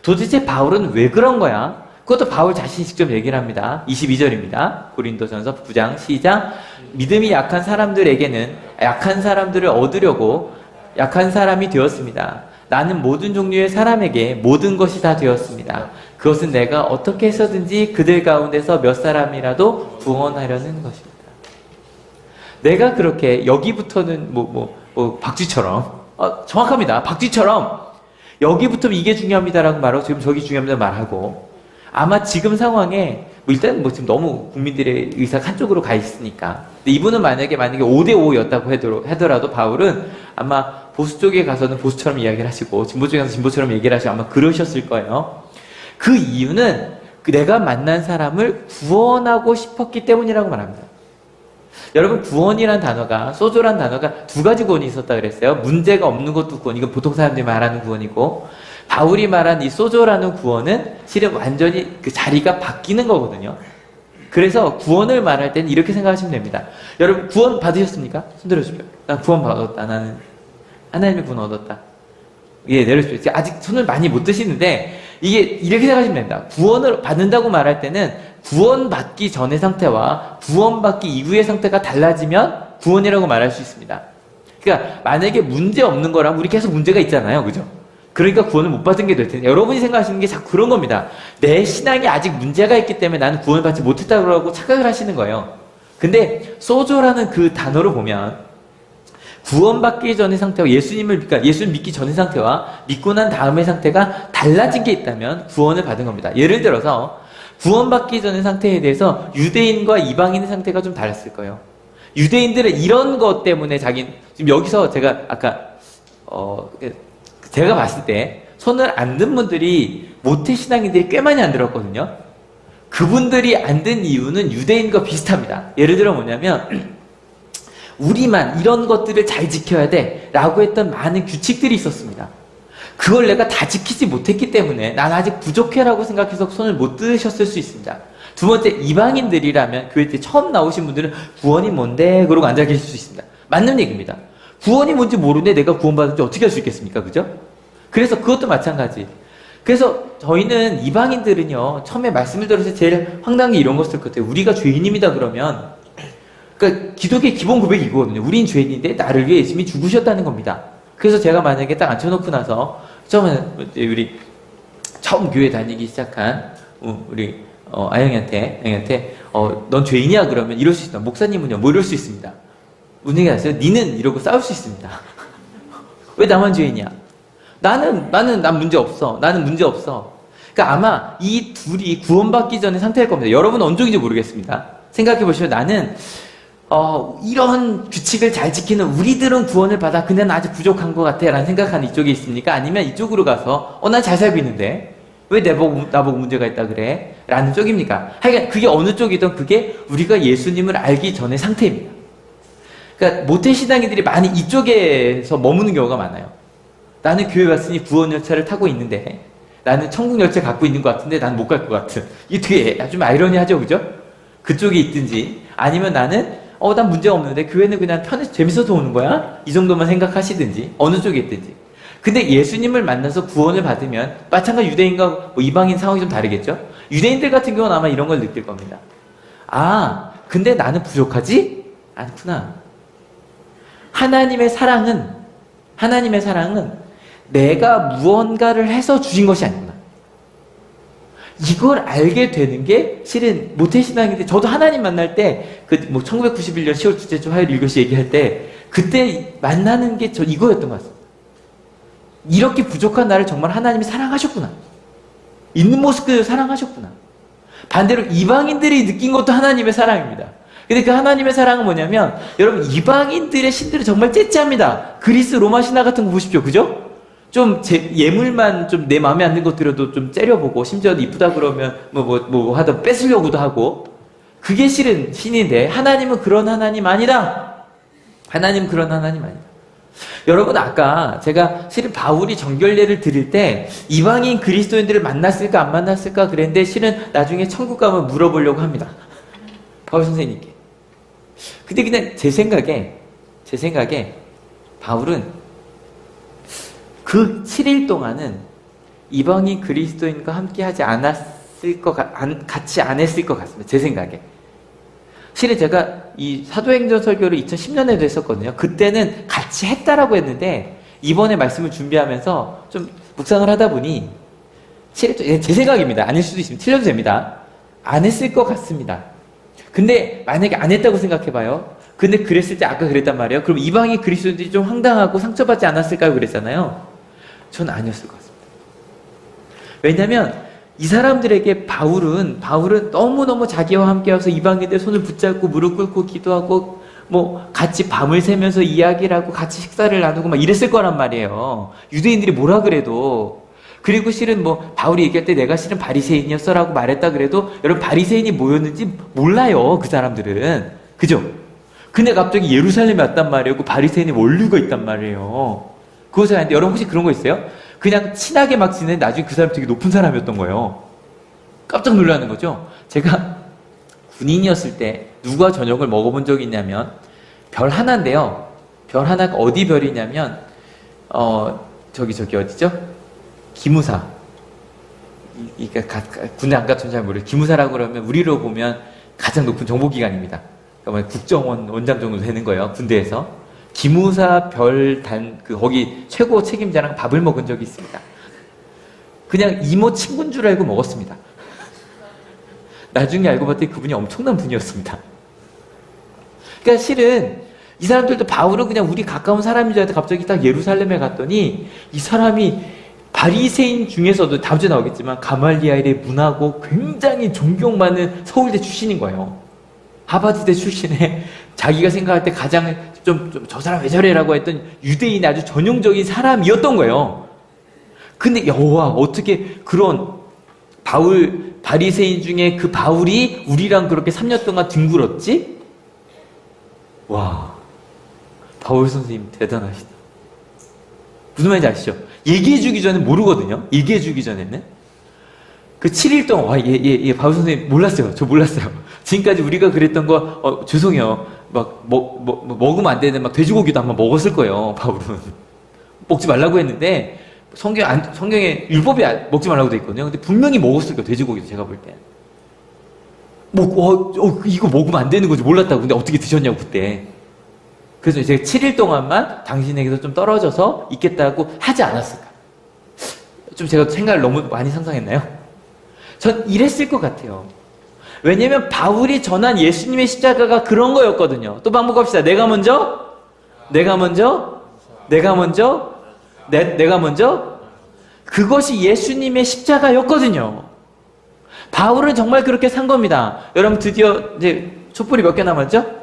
도대체 바울은 왜 그런 거야? 그것도 바울 자신이 직접 얘기를 합니다. 22절입니다. 고린도전서 9장 시작. 믿음이 약한 사람들에게는 약한 사람들을 얻으려고 약한 사람이 되었습니다. 나는 모든 종류의 사람에게 모든 것이 다 되었습니다. 그것은 내가 어떻게 해서든지 그들 가운데서 몇 사람이라도 구원하려는 것입니다. 내가 그렇게 여기부터는 박쥐처럼 정확합니다. 박쥐처럼 여기부터 이게 중요합니다라고 말하고 지금 저기 중요합니다 말하고 아마 지금 상황에 일단 지금 너무 국민들의 의사가 한쪽으로 가 있으니까 근데 이분은 만약에 5대5였다고 하더라도 바울은 아마 보수 쪽에 가서는 보수처럼 이야기를 하시고 진보 쪽에 가서 진보처럼 얘기를 하시고 아마 그러셨을 거예요. 그 이유는 내가 만난 사람을 구원하고 싶었기 때문이라고 말합니다. 여러분 구원이란 단어가 소조란 단어가 두 가지 구원이 있었다 그랬어요. 문제가 없는 것도 구원, 이건 보통 사람들이 말하는 구원이고 바울이 말한 이 소조라는 구원은 실은 완전히 그 자리가 바뀌는 거거든요. 그래서 구원을 말할 때는 이렇게 생각하시면 됩니다. 여러분 구원 받으셨습니까? 손 들어주십시오. 난 구원 받았다. 나는 하나님의 구원 얻었다. 예, 내려주십시오. 아직 손을 많이 못 드시는데 이게 이렇게 생각하시면 됩니다. 구원을 받는다고 말할 때는 구원받기 전의 상태와 구원받기 이후의 상태가 달라지면 구원이라고 말할 수 있습니다. 그러니까 만약에 문제 없는 거라면 우리 계속 문제가 있잖아요. 그죠? 그러니까 구원을 못 받은 게 될 텐데 여러분이 생각하시는 게 자꾸 그런 겁니다. 내 신앙이 아직 문제가 있기 때문에 나는 구원을 받지 못했다고 착각을 하시는 거예요. 근데 소조라는 그 단어를 보면 구원받기 전의 상태와 예수님을 믿기 전의 상태와 믿고 난 다음의 상태가 달라진 게 있다면 구원을 받은 겁니다. 예를 들어서 구원받기 전의 상태에 대해서 유대인과 이방인의 상태가 좀 달랐을 거예요. 유대인들은 이런 것 때문에 지금 여기서 제가 아까 제가 봤을 때 손을 안 든 분들이 모태신앙인들이 꽤 많이 안 들었거든요. 그분들이 안 든 이유는 유대인과 비슷합니다. 예를 들어 뭐냐면 우리만 이런 것들을 잘 지켜야 돼 라고 했던 많은 규칙들이 있었습니다. 그걸 내가 다 지키지 못했기 때문에 난 아직 부족해 라고 생각해서 손을 못 드셨을 수 있습니다. 두 번째, 이방인들이라면 교회 때 처음 나오신 분들은 구원이 뭔데? 그러고 앉아 계실 수 있습니다. 맞는 얘기입니다. 구원이 뭔지 모르는데 내가 구원받은지 어떻게 할 수 있겠습니까? 그죠? 그래서 그것도 마찬가지. 그래서 저희는 이방인들은요, 처음에 말씀을 들어서 제일 황당한 게 이런 거 쓸 것 같아요. 우리가 죄인입니다 그러면, 그러니까 기독교의 기본 고백이 이거거든요. 우린 죄인인데 나를 위해 예수님이 죽으셨다는 겁니다. 그래서 제가 만약에 딱 앉혀놓고 나서 처음에 우리 처음 교회 다니기 시작한 우리 아영이한테 넌 죄인이야 그러면 이럴 수 있다. 목사님은요 뭐 이럴 수 있습니다. 무슨 얘기 하세요? 니는 이러고 싸울 수 있습니다. 왜 나만 죄인이야? 난 문제 없어. 나는 문제 없어. 그러니까 아마 이 둘이 구원받기 전의 상태일 겁니다. 여러분은 어느 쪽인지 모르겠습니다. 생각해 보시면 나는 이런 규칙을 잘 지키는 우리들은 구원을 받아. 근데 난 아직 부족한 것 같아. 라는 생각하는 이쪽에 있습니까? 아니면 이쪽으로 가서 난 잘 살고 있는데 왜 나보고 문제가 있다 그래? 라는 쪽입니까? 하여간 그게 어느 쪽이든 그게 우리가 예수님을 알기 전의 상태입니다. 그러니까 모태신앙인들이 많이 이쪽에서 머무는 경우가 많아요. 나는 교회 왔으니 구원 열차를 타고 있는데 나는 천국 열차 갖고 있는 것 같은데 난 못 갈 것 같은. 이게 되게 좀 아이러니하죠, 그죠? 그쪽에 있든지 아니면 나는 난 문제가 없는데 교회는 그냥 편해서 재밌어서 오는 거야? 이 정도만 생각하시든지 어느 쪽에 있든지. 근데 예수님을 만나서 구원을 받으면 마찬가지 유대인과 뭐 이방인 상황이 좀 다르겠죠? 유대인들 같은 경우는 아마 이런 걸 느낄 겁니다. 근데 나는 부족하지? 않구나. 하나님의 사랑은 내가 무언가를 해서 주신 것이 아니구나. 이걸 알게 되는 게 실은 모태신앙인데 저도 하나님 만날 때 1991년 10월 둘째 주 화요일 1교시 얘기할 때 그때 만나는 게 저 이거였던 것 같습니다. 이렇게 부족한 나를 정말 하나님이 사랑하셨구나. 있는 모습 그대로 사랑하셨구나. 반대로 이방인들이 느낀 것도 하나님의 사랑입니다. 근데 그 하나님의 사랑은 뭐냐면 여러분 이방인들의 신들은 정말 째째합니다. 그리스 로마 신화 같은 거 보십시오. 그죠? 좀 예물만 좀 내 마음에 안 드는 것들도 좀 째려보고 심지어 이쁘다 그러면 뭐 하다 뺏으려고도 하고 그게 실은 신인데 하나님은 그런 하나님 아니다. 하나님은 그런 하나님 아니다. 여러분 아까 제가 실은 바울이 정결례를 드릴 때 이방인 그리스도인들을 만났을까 안 만났을까 그랬는데 실은 나중에 천국 가면 물어보려고 합니다. 바울 선생님께. 근데 그냥 제 생각에 바울은 그 7일 동안은 이방인 그리스도인과 함께 하지 않았을 같이 안 했을 것 같습니다. 제 생각에. 실은 제가 이 사도행전 설교를 2010년에도 했었거든요. 그때는 같이 했다라고 했는데 이번에 말씀을 준비하면서 좀 묵상을 하다 보니 실은 제 생각입니다. 아닐 수도 있습니다. 틀려도 됩니다. 안 했을 것 같습니다. 근데 만약에 안 했다고 생각해봐요. 근데 그랬을 때 아까 그랬단 말이에요. 그럼 이방인 그리스도인들이 좀 황당하고 상처받지 않았을까요? 그랬잖아요. 전 아니었을 것 같습니다. 왜냐하면 이 사람들에게 바울은 너무너무 자기와 함께 와서 이방인들 손을 붙잡고 무릎 꿇고 기도하고 뭐 같이 밤을 새면서 이야기를 하고 같이 식사를 나누고 막 이랬을 거란 말이에요. 유대인들이 뭐라 그래도. 그리고 실은 뭐 바울이 얘기할 때 내가 실은 바리새인이었어 라고 말했다 그래도 여러분 바리새인이 뭐였는지 몰라요. 그 사람들은. 그죠? 근데 갑자기 예루살렘에 왔단 말이에요. 그 바리새인이 원류가 있단 말이에요. 그것을 아는데 여러분 혹시 그런 거 있어요? 그냥 친하게 막 지내는데 나중에 그 사람이 되게 높은 사람이었던 거예요. 깜짝 놀라는 거죠. 제가 군인이었을 때 누가 저녁을 먹어본 적이 있냐면 별 하나인데요. 별 하나가 어디 별이냐면 저기 어디죠? 기무사. 군대 안 갔던 잘 모르겠어요. 기무사라고 그러면 우리로 보면 가장 높은 정보기관입니다. 그러니까 국정원 원장 정도 되는 거예요. 군대에서. 기무사 거기 최고 책임자랑 밥을 먹은 적이 있습니다. 그냥 이모 친구인 줄 알고 먹었습니다. 나중에 알고 봤더니 그분이 엄청난 분이었습니다. 그러니까 실은 이 사람들도 바울은 그냥 우리 가까운 사람인 줄 알았는데 갑자기 딱 예루살렘에 갔더니 이 사람이 바리새인 중에서도 다음 주에 나오겠지만 가말리엘의 문하고 굉장히 존경 많은 서울대 출신인 거예요. 하버드대 출신에 자기가 생각할 때 가장 저 사람 왜 저래라고 했던 유대인의 아주 전형적인 사람이었던 거예요. 근데 여호와 어떻게 그런 바리새인 중에 그 바울이 우리랑 그렇게 3년 동안 뒹굴었지? 와, 바울 선생님 대단하시다. 무슨 말인지 아시죠? 얘기해주기 전에 모르거든요. 얘기해주기 전에는. 그 7일 동안, 바울 선생님 몰랐어요. 저 몰랐어요. 지금까지 우리가 그랬던 거, 죄송해요. 먹으면 안 되는 돼지고기도 한번 먹었을 거예요. 바울은. 먹지 말라고 했는데, 성경에 율법이 먹지 말라고 돼 있거든요. 근데 분명히 먹었을 거예요. 돼지고기도 제가 볼 때. 이거 먹으면 안 되는 거지. 몰랐다고. 근데 어떻게 드셨냐고, 그때. 그래서 제가 7일 동안만 당신에게서 좀 떨어져서 있겠다고 하지 않았을까? 좀 제가 생각을 너무 많이 상상했나요? 전 이랬을 것 같아요. 왜냐면 바울이 전한 예수님의 십자가가 그런 거였거든요. 또 반복합시다. 내가 먼저? 그것이 예수님의 십자가였거든요. 바울은 정말 그렇게 산 겁니다. 여러분 드디어 이제 촛불이 몇 개 남았죠?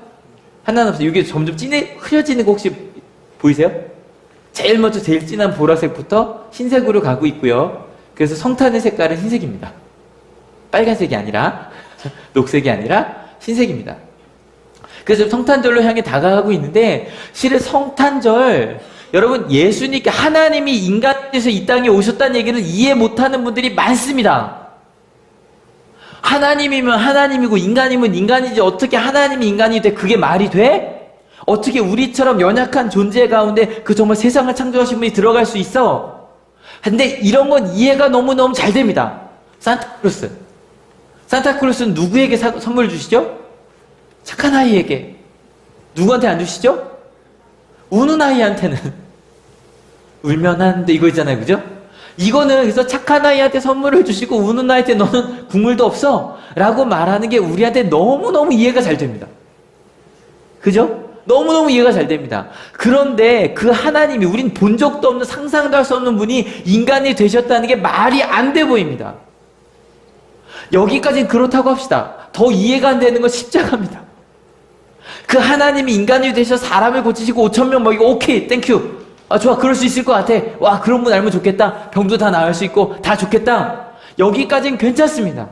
하나 남았어요. 이게 점점 흐려지는 거 혹시 보이세요? 제일 먼저 제일 진한 보라색부터 흰색으로 가고 있고요. 그래서 성탄의 색깔은 흰색입니다. 빨간색이 아니라 녹색이 아니라 흰색입니다. 그래서 성탄절로 향해 다가가고 있는데 실은 성탄절 여러분 예수님께 하나님이 인간에서 이 땅에 오셨다는 얘기를 이해 못하는 분들이 많습니다. 하나님이면 하나님이고 인간이면 인간이지 어떻게 하나님이 인간이 돼? 그게 말이 돼? 어떻게 우리처럼 연약한 존재 가운데 그 정말 세상을 창조하신 분이 들어갈 수 있어? 근데 이런 건 이해가 너무너무 잘 됩니다. 산타클로스는 누구에게 선물 주시죠? 착한 아이에게. 누구한테 안 주시죠? 우는 아이한테는. 울면 하는데 이거 있잖아요. 그죠? 이거는 그래서 착한 아이한테 선물을 주시고 우는 아이한테 너는 국물도 없어 라고 말하는 게 우리한테 너무너무 이해가 잘 됩니다. 그죠? 너무너무 이해가 잘 됩니다. 그런데 그 하나님이 우린 본 적도 없는 상상도 할 수 없는 분이 인간이 되셨다는 게 말이 안 돼 보입니다. 여기까지는 그렇다고 합시다. 더 이해가 안 되는 건 십자가입니다. 그 하나님이 인간이 되셔서 사람을 고치시고 5,000명 먹이고 오케이 땡큐. 좋아 그럴 수 있을 것 같아. 와 그런 분 알면 좋겠다. 병도 다 나을 수 있고 다 좋겠다. 여기까지는 괜찮습니다.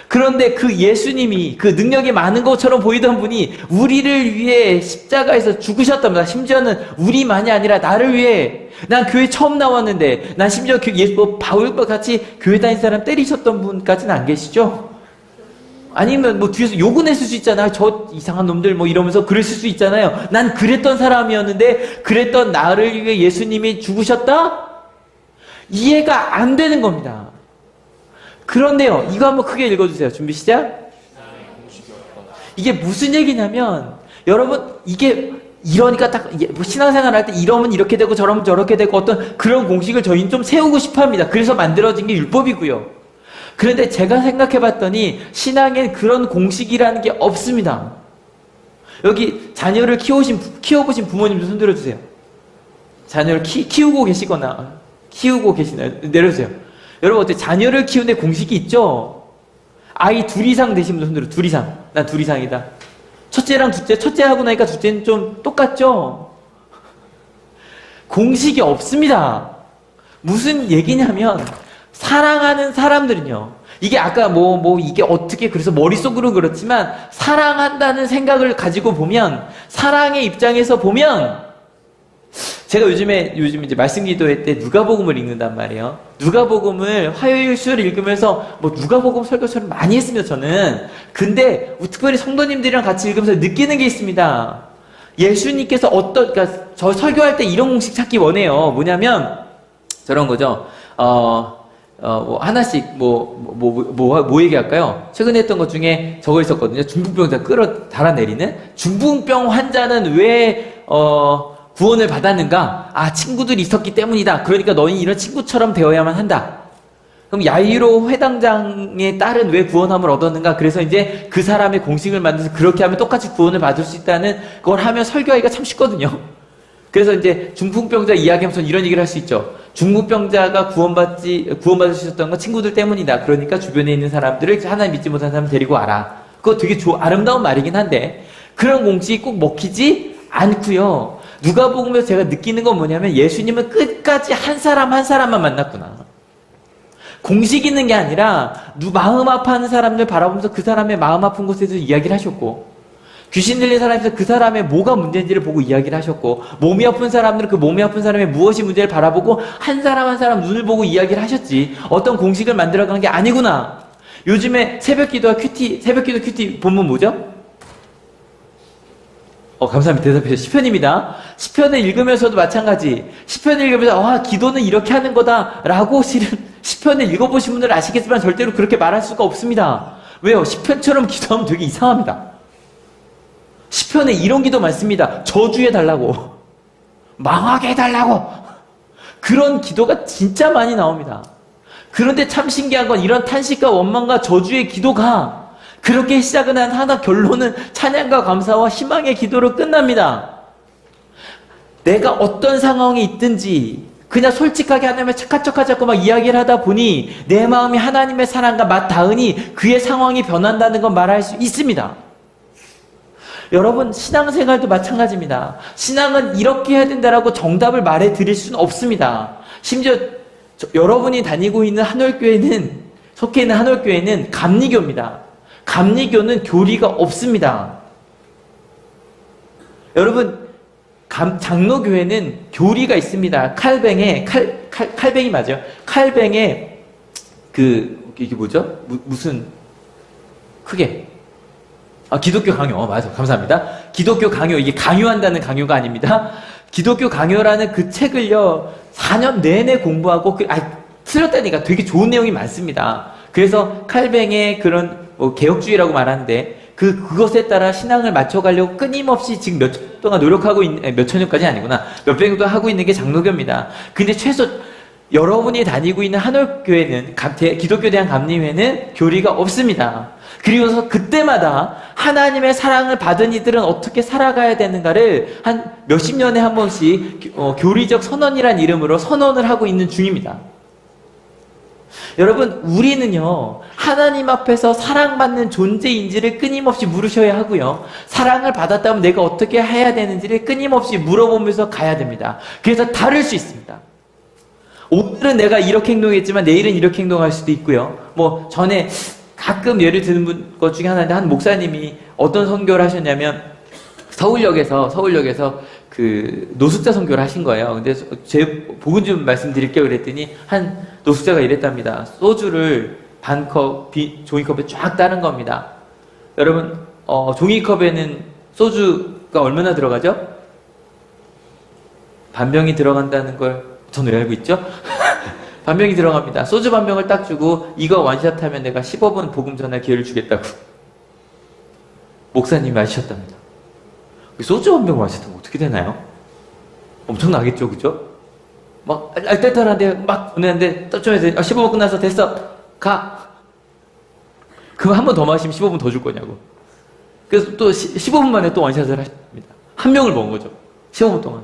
그런데 그 예수님이 그 능력이 많은 것처럼 보이던 분이 우리를 위해 십자가에서 죽으셨답니다. 심지어는 우리만이 아니라 나를 위해. 난 교회 처음 나왔는데 난 심지어 바울과 같이 교회 다닌 사람 때리셨던 분까지는 안 계시죠? 아니면 뒤에서 욕은 했을 수 있잖아요. 저 이상한 놈들 이러면서 그랬을 수 있잖아요. 난 그랬던 사람이었는데 그랬던 나를 위해 예수님이 죽으셨다? 이해가 안 되는 겁니다. 그런데요. 이거 한번 크게 읽어주세요. 준비 시작. 이게 무슨 얘기냐면 여러분 이게 이러니까 딱 신앙생활 할 때 이러면 이렇게 되고 저러면 저렇게 되고 어떤 그런 공식을 저희는 좀 세우고 싶어 합니다. 그래서 만들어진 게 율법이고요. 그런데 제가 생각해봤더니 신앙엔 그런 공식이라는 게 없습니다. 여기 자녀를 키워보신 부모님도 손 들어주세요. 자녀를 키우고 계시거나 키우고 계시나요? 내려주세요. 여러분 어때? 자녀를 키우는 공식이 있죠? 아이 둘 이상 되신 분들 손 들어. 둘 이상. 난 둘 이상이다. 첫째랑 둘째, 첫째 하고 나니까 둘째는 좀 똑같죠? 공식이 없습니다. 무슨 얘기냐면 사랑하는 사람들은요. 이게 아까 이게 어떻게 그래서 머릿속으로 그렇지만 사랑한다는 생각을 가지고 보면 사랑의 입장에서 보면 제가 요즘 이제 말씀 기도회 때 누가복음을 읽는단 말이에요. 누가복음을 화요일 수요일 읽으면서 뭐 누가복음 설교처럼 많이 했습니다, 저는. 근데 특별히 성도님들이랑 같이 읽으면서 느끼는 게 있습니다. 예수님께서 그러니까 저 설교할 때 이런 공식 찾기 원해요. 뭐냐면 저런 거죠. 뭐 하나씩 뭐 얘기할까요? 최근에 했던 것 중에 저거 있었거든요. 중풍병자 달아내리는. 중풍병 환자는 왜 구원을 받았는가? 아, 친구들이 있었기 때문이다. 그러니까 너희 이런 친구처럼 되어야만 한다. 그럼 야이로 회당장의 딸은 왜 구원함을 얻었는가? 그래서 이제 그 사람의 공식을 만들어서 그렇게 하면 똑같이 구원을 받을 수 있다는 걸 하면 설교하기가 참 쉽거든요. 그래서 이제 중풍병자 이야기하면서 이런 얘기를 할 수 있죠. 중풍병자가 구원받을 수 있었던 건 친구들 때문이다. 그러니까 주변에 있는 사람들을 하나님 믿지 못하는 사람 데리고 와라. 그거 되게 아름다운 말이긴 한데 그런 공식이 꼭 먹히지 않고요. 누가복음에서 제가 느끼는 건 뭐냐면 예수님은 끝까지 한 사람 한 사람만 만났구나. 공식 있는 게 아니라 마음 아파하는 사람들 바라보면서 그 사람의 마음 아픈 곳에서 이야기를 하셨고 귀신 들린 사람에서 그 사람의 뭐가 문제인지를 보고 이야기를 하셨고 몸이 아픈 사람들은 그 몸이 아픈 사람의 무엇이 문제를 바라보고 한 사람 한 사람 눈을 보고 이야기를 하셨지 어떤 공식을 만들어가는 게 아니구나. 요즘에 새벽기도 큐티 본문 뭐죠? 감사합니다. 대답해 주셔서 시편입니다. 시편을 읽으면서도 마찬가지. 시편을 읽으면서 기도는 이렇게 하는 거다라고 실은 시편을 읽어보신 분들은 아시겠지만 절대로 그렇게 말할 수가 없습니다. 왜요? 시편처럼 기도하면 되게 이상합니다. 시편에 이런 기도 많습니다. 저주해달라고. 망하게 해달라고. 그런 기도가 진짜 많이 나옵니다. 그런데 참 신기한 건 이런 탄식과 원망과 저주의 기도가 그렇게 시작은 하나 결론은 찬양과 감사와 희망의 기도로 끝납니다. 내가 어떤 상황이 있든지 그냥 솔직하게 하나님을 착한 척하지 않고 막 이야기를 하다 보니 내 마음이 하나님의 사랑과 맞닿으니 그의 상황이 변한다는 건 말할 수 있습니다. 여러분 신앙생활도 마찬가지입니다. 신앙은 이렇게 해야 된다라고 정답을 말해 드릴 수는 없습니다. 심지어 여러분이 다니고 있는 속해 있는 한올교회는 감리교입니다. 감리교는 교리가 없습니다. 여러분 장로교회는 교리가 있습니다. 칼뱅이 맞아요. 칼뱅에 이게 뭐죠? 무슨 크게 기독교 강요. 맞아요. 감사합니다. 기독교 강요. 이게 강요한다는 강요가 아닙니다. 기독교 강요라는 그 책을요 4년 내내 공부하고 틀렸다니까 되게 좋은 내용이 많습니다. 그래서 칼뱅의 그런 개혁주의라고 말하는데 그것에 따라 신앙을 맞춰가려고 끊임없이 지금 몇 년 동안 노력하고 있는 몇천 년까지 아니구나 몇백 년도 하고 있는 게 장로교입니다. 근데 최소 여러분이 다니고 있는 한올교회는 기독교 대한 감리회는 교리가 없습니다. 그리고서 그때마다 하나님의 사랑을 받은 이들은 어떻게 살아가야 되는가를 한 몇십 년에 한 번씩 교리적 선언이란 이름으로 선언을 하고 있는 중입니다. 여러분 우리는요 하나님 앞에서 사랑받는 존재인지를 끊임없이 물으셔야 하고요 사랑을 받았다면 내가 어떻게 해야 되는지를 끊임없이 물어보면서 가야 됩니다. 그래서 다를 수 있습니다. 오늘은 내가 이렇게 행동했지만 내일은 이렇게 행동할 수도 있고요. 전에 가끔 예를 드는 것 중에 하나인데 한 목사님이 어떤 선교를 하셨냐면 서울역에서 그 노숙자 선교를 하신 거예요. 근데 제 복음 좀 말씀드릴게요 그랬더니 한 노숙자가 이랬답니다. 소주를 반컵 종이컵에 쫙 따른 겁니다. 여러분 종이컵에는 소주가 얼마나 들어가죠? 반병이 들어간다는 걸 저는 왜 알고 있죠? 반병이 들어갑니다. 소주 반병을 딱 주고 이거 원샷하면 내가 15분 복음 전할 기회를 주겠다고 목사님이 하셨답니다. 소주 한 병 마셨다면 어떻게 되나요? 엄청나겠죠, 그죠? 막 알뜰탈한데 막 보내는데 좀 해서 15분 끝나서 됐어 가. 그럼 한 번 더 마시면 15분 더 줄 거냐고. 그래서 또 15분 만에 또 원샷을 하십니다. 한 명을 먹은 거죠. 15분 동안.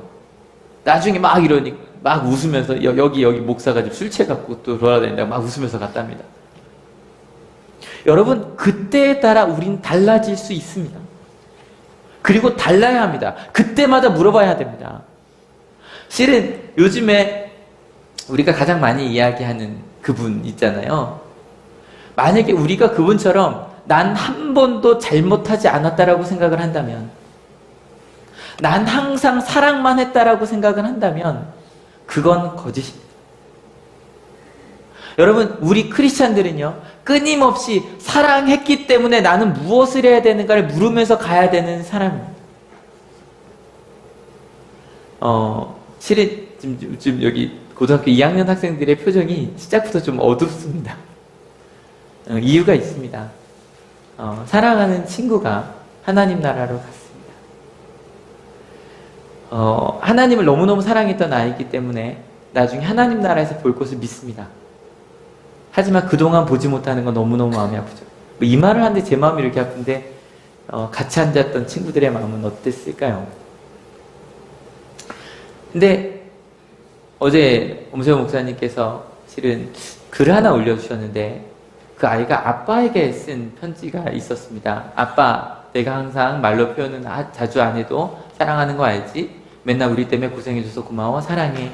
나중에 막 이러니까 막 웃으면서 여기 목사가 지금 술 취해갖고 또 돌아다닌다고 막 웃으면서 갔답니다. 여러분 그때에 따라 우린 달라질 수 있습니다. 그리고 달라야 합니다. 그때마다 물어봐야 됩니다. 실은 요즘에 우리가 가장 많이 이야기하는 그분 있잖아요. 만약에 우리가 그분처럼 난 한 번도 잘못하지 않았다라고 생각을 한다면 난 항상 사랑만 했다라고 생각을 한다면 그건 거짓입니다. 여러분, 우리 크리스찬들은요, 끊임없이 사랑했기 때문에 나는 무엇을 해야 되는가를 물으면서 가야 되는 사람입니다. 실은 지금 여기 고등학교 2학년 학생들의 표정이 시작부터 좀 어둡습니다. 이유가 있습니다. 사랑하는 친구가 하나님 나라로 갔습니다. 하나님을 너무너무 사랑했던 아이기 때문에 나중에 하나님 나라에서 볼 것을 믿습니다. 하지만 그동안 보지 못하는 건 너무너무 마음이 아프죠. 이 말을 하는데 제 마음이 이렇게 아픈데 같이 앉았던 친구들의 마음은 어땠을까요? 근데 어제 엄세호 목사님께서 실은 글 하나 올려주셨는데 그 아이가 아빠에게 쓴 편지가 있었습니다. 아빠, 내가 항상 말로 표현은 자주 안 해도 사랑하는 거 알지? 맨날 우리 때문에 고생해줘서 고마워, 사랑해.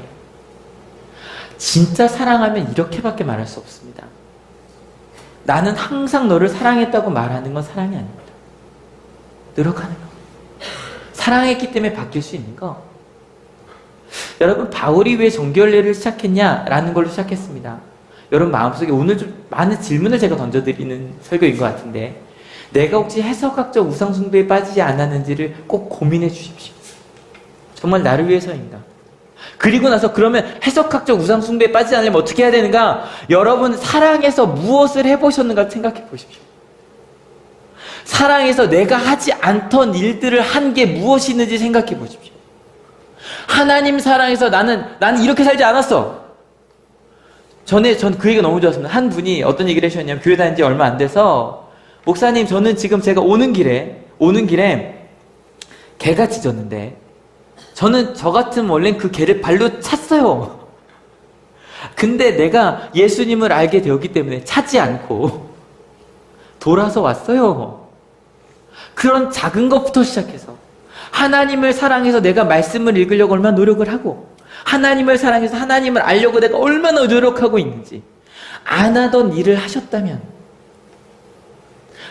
진짜 사랑하면 이렇게밖에 말할 수 없습니다. 나는 항상 너를 사랑했다고 말하는 건 사랑이 아닙니다. 노력하는 거. 사랑했기 때문에 바뀔 수 있는 거. 여러분, 바울이 왜 정결례를 시작했냐라는 걸로 시작했습니다. 여러분 마음속에 오늘 좀 많은 질문을 제가 던져드리는 설교인 것 같은데, 내가 혹시 해석학적 우상숭배에 빠지지 않았는지를 꼭 고민해 주십시오. 정말 나를 위해서인가? 그리고 나서 그러면 해석학적 우상숭배에 빠지지 않으려면 어떻게 해야 되는가? 여러분, 사랑해서 무엇을 해보셨는가 생각해 보십시오. 사랑해서 내가 하지 않던 일들을 한 게 무엇이 있는지 생각해 보십시오. 하나님 사랑해서 나는 이렇게 살지 않았어. 전 그 얘기가 너무 좋았습니다. 한 분이 어떤 얘기를 하셨냐면, 교회 다닌 지 얼마 안 돼서, 목사님, 저는 지금 제가 오는 길에 개가 짖었는데, 저는 저 같으면 원래 그 개를 발로 찼어요. 근데 내가 예수님을 알게 되었기 때문에 차지 않고 돌아서 왔어요. 그런 작은 것부터 시작해서 하나님을 사랑해서 내가 말씀을 읽으려고 얼마나 노력을 하고, 하나님을 사랑해서 하나님을 알려고 내가 얼마나 노력하고 있는지 안 하던 일을 하셨다면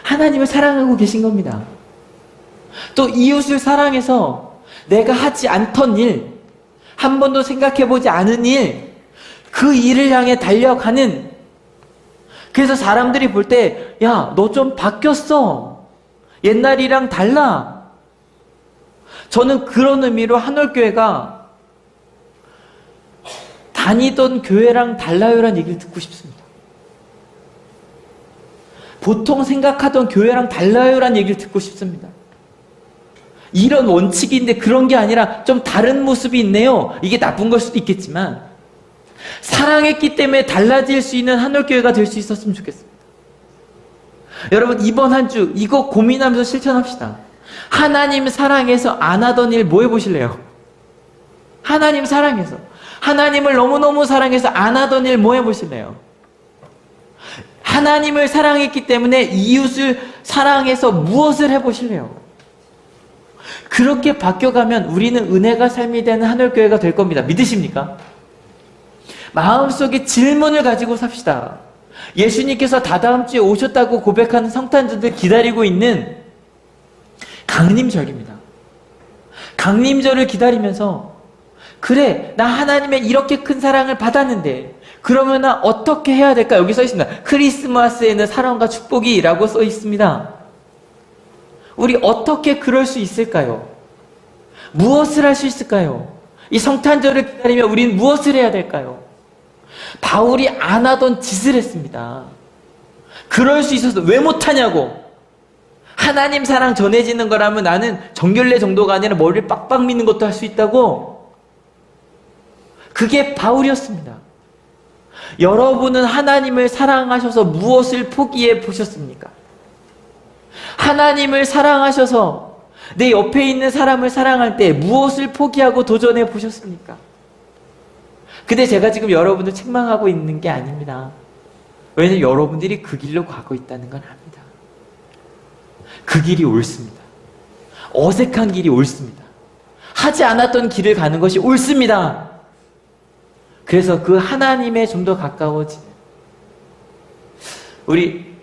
하나님을 사랑하고 계신 겁니다. 또 이웃을 사랑해서 내가 하지 않던 일, 한 번도 생각해보지 않은 일, 그 일을 향해 달려가는, 그래서 사람들이 볼 때, 야, 너 좀 바뀌었어. 옛날이랑 달라. 저는 그런 의미로 한올교회가 다니던 교회랑 달라요라는 얘기를 듣고 싶습니다. 보통 생각하던 교회랑 달라요라는 얘기를 듣고 싶습니다. 이런 원칙인데 그런 게 아니라 좀 다른 모습이 있네요. 이게 나쁜 걸 수도 있겠지만 사랑했기 때문에 달라질 수 있는 한올교회가 될 수 있었으면 좋겠습니다. 여러분, 이번 한 주 이거 고민하면서 실천합시다. 하나님 사랑해서 안 하던 일 뭐 해보실래요? 하나님 사랑해서, 하나님을 너무너무 사랑해서 안 하던 일 뭐 해보실래요? 하나님을 사랑했기 때문에 이웃을 사랑해서 무엇을 해보실래요? 그렇게 바뀌어가면 우리는 은혜가 삶이 되는 한올교회가 될 겁니다. 믿으십니까? 마음속에 질문을 가지고 삽시다. 예수님께서 다다음 주에 오셨다고 고백하는 성탄절들 기다리고 있는 강림절입니다. 강림절을 기다리면서, 그래, 나 하나님의 이렇게 큰 사랑을 받았는데 그러면 나 어떻게 해야 될까? 여기 써 있습니다. 크리스마스에는 사랑과 축복이 라고 써 있습니다. 우리 어떻게 그럴 수 있을까요? 무엇을 할 수 있을까요? 이 성탄절을 기다리며 우리는 무엇을 해야 될까요? 바울이 안 하던 짓을 했습니다. 그럴 수 있어서 왜 못하냐고. 하나님 사랑 전해지는 거라면 나는 정결례 정도가 아니라 머리를 빡빡 미는 것도 할 수 있다고. 그게 바울이었습니다. 여러분은 하나님을 사랑하셔서 무엇을 포기해 보셨습니까? 하나님을 사랑하셔서 내 옆에 있는 사람을 사랑할 때 무엇을 포기하고 도전해 보셨습니까? 근데 제가 지금 여러분을 책망하고 있는 게 아닙니다. 왜냐하면 여러분들이 그 길로 가고 있다는 건 압니다. 그 길이 옳습니다. 어색한 길이 옳습니다. 하지 않았던 길을 가는 것이 옳습니다. 그래서 그 하나님에 좀 더 가까워지는 우리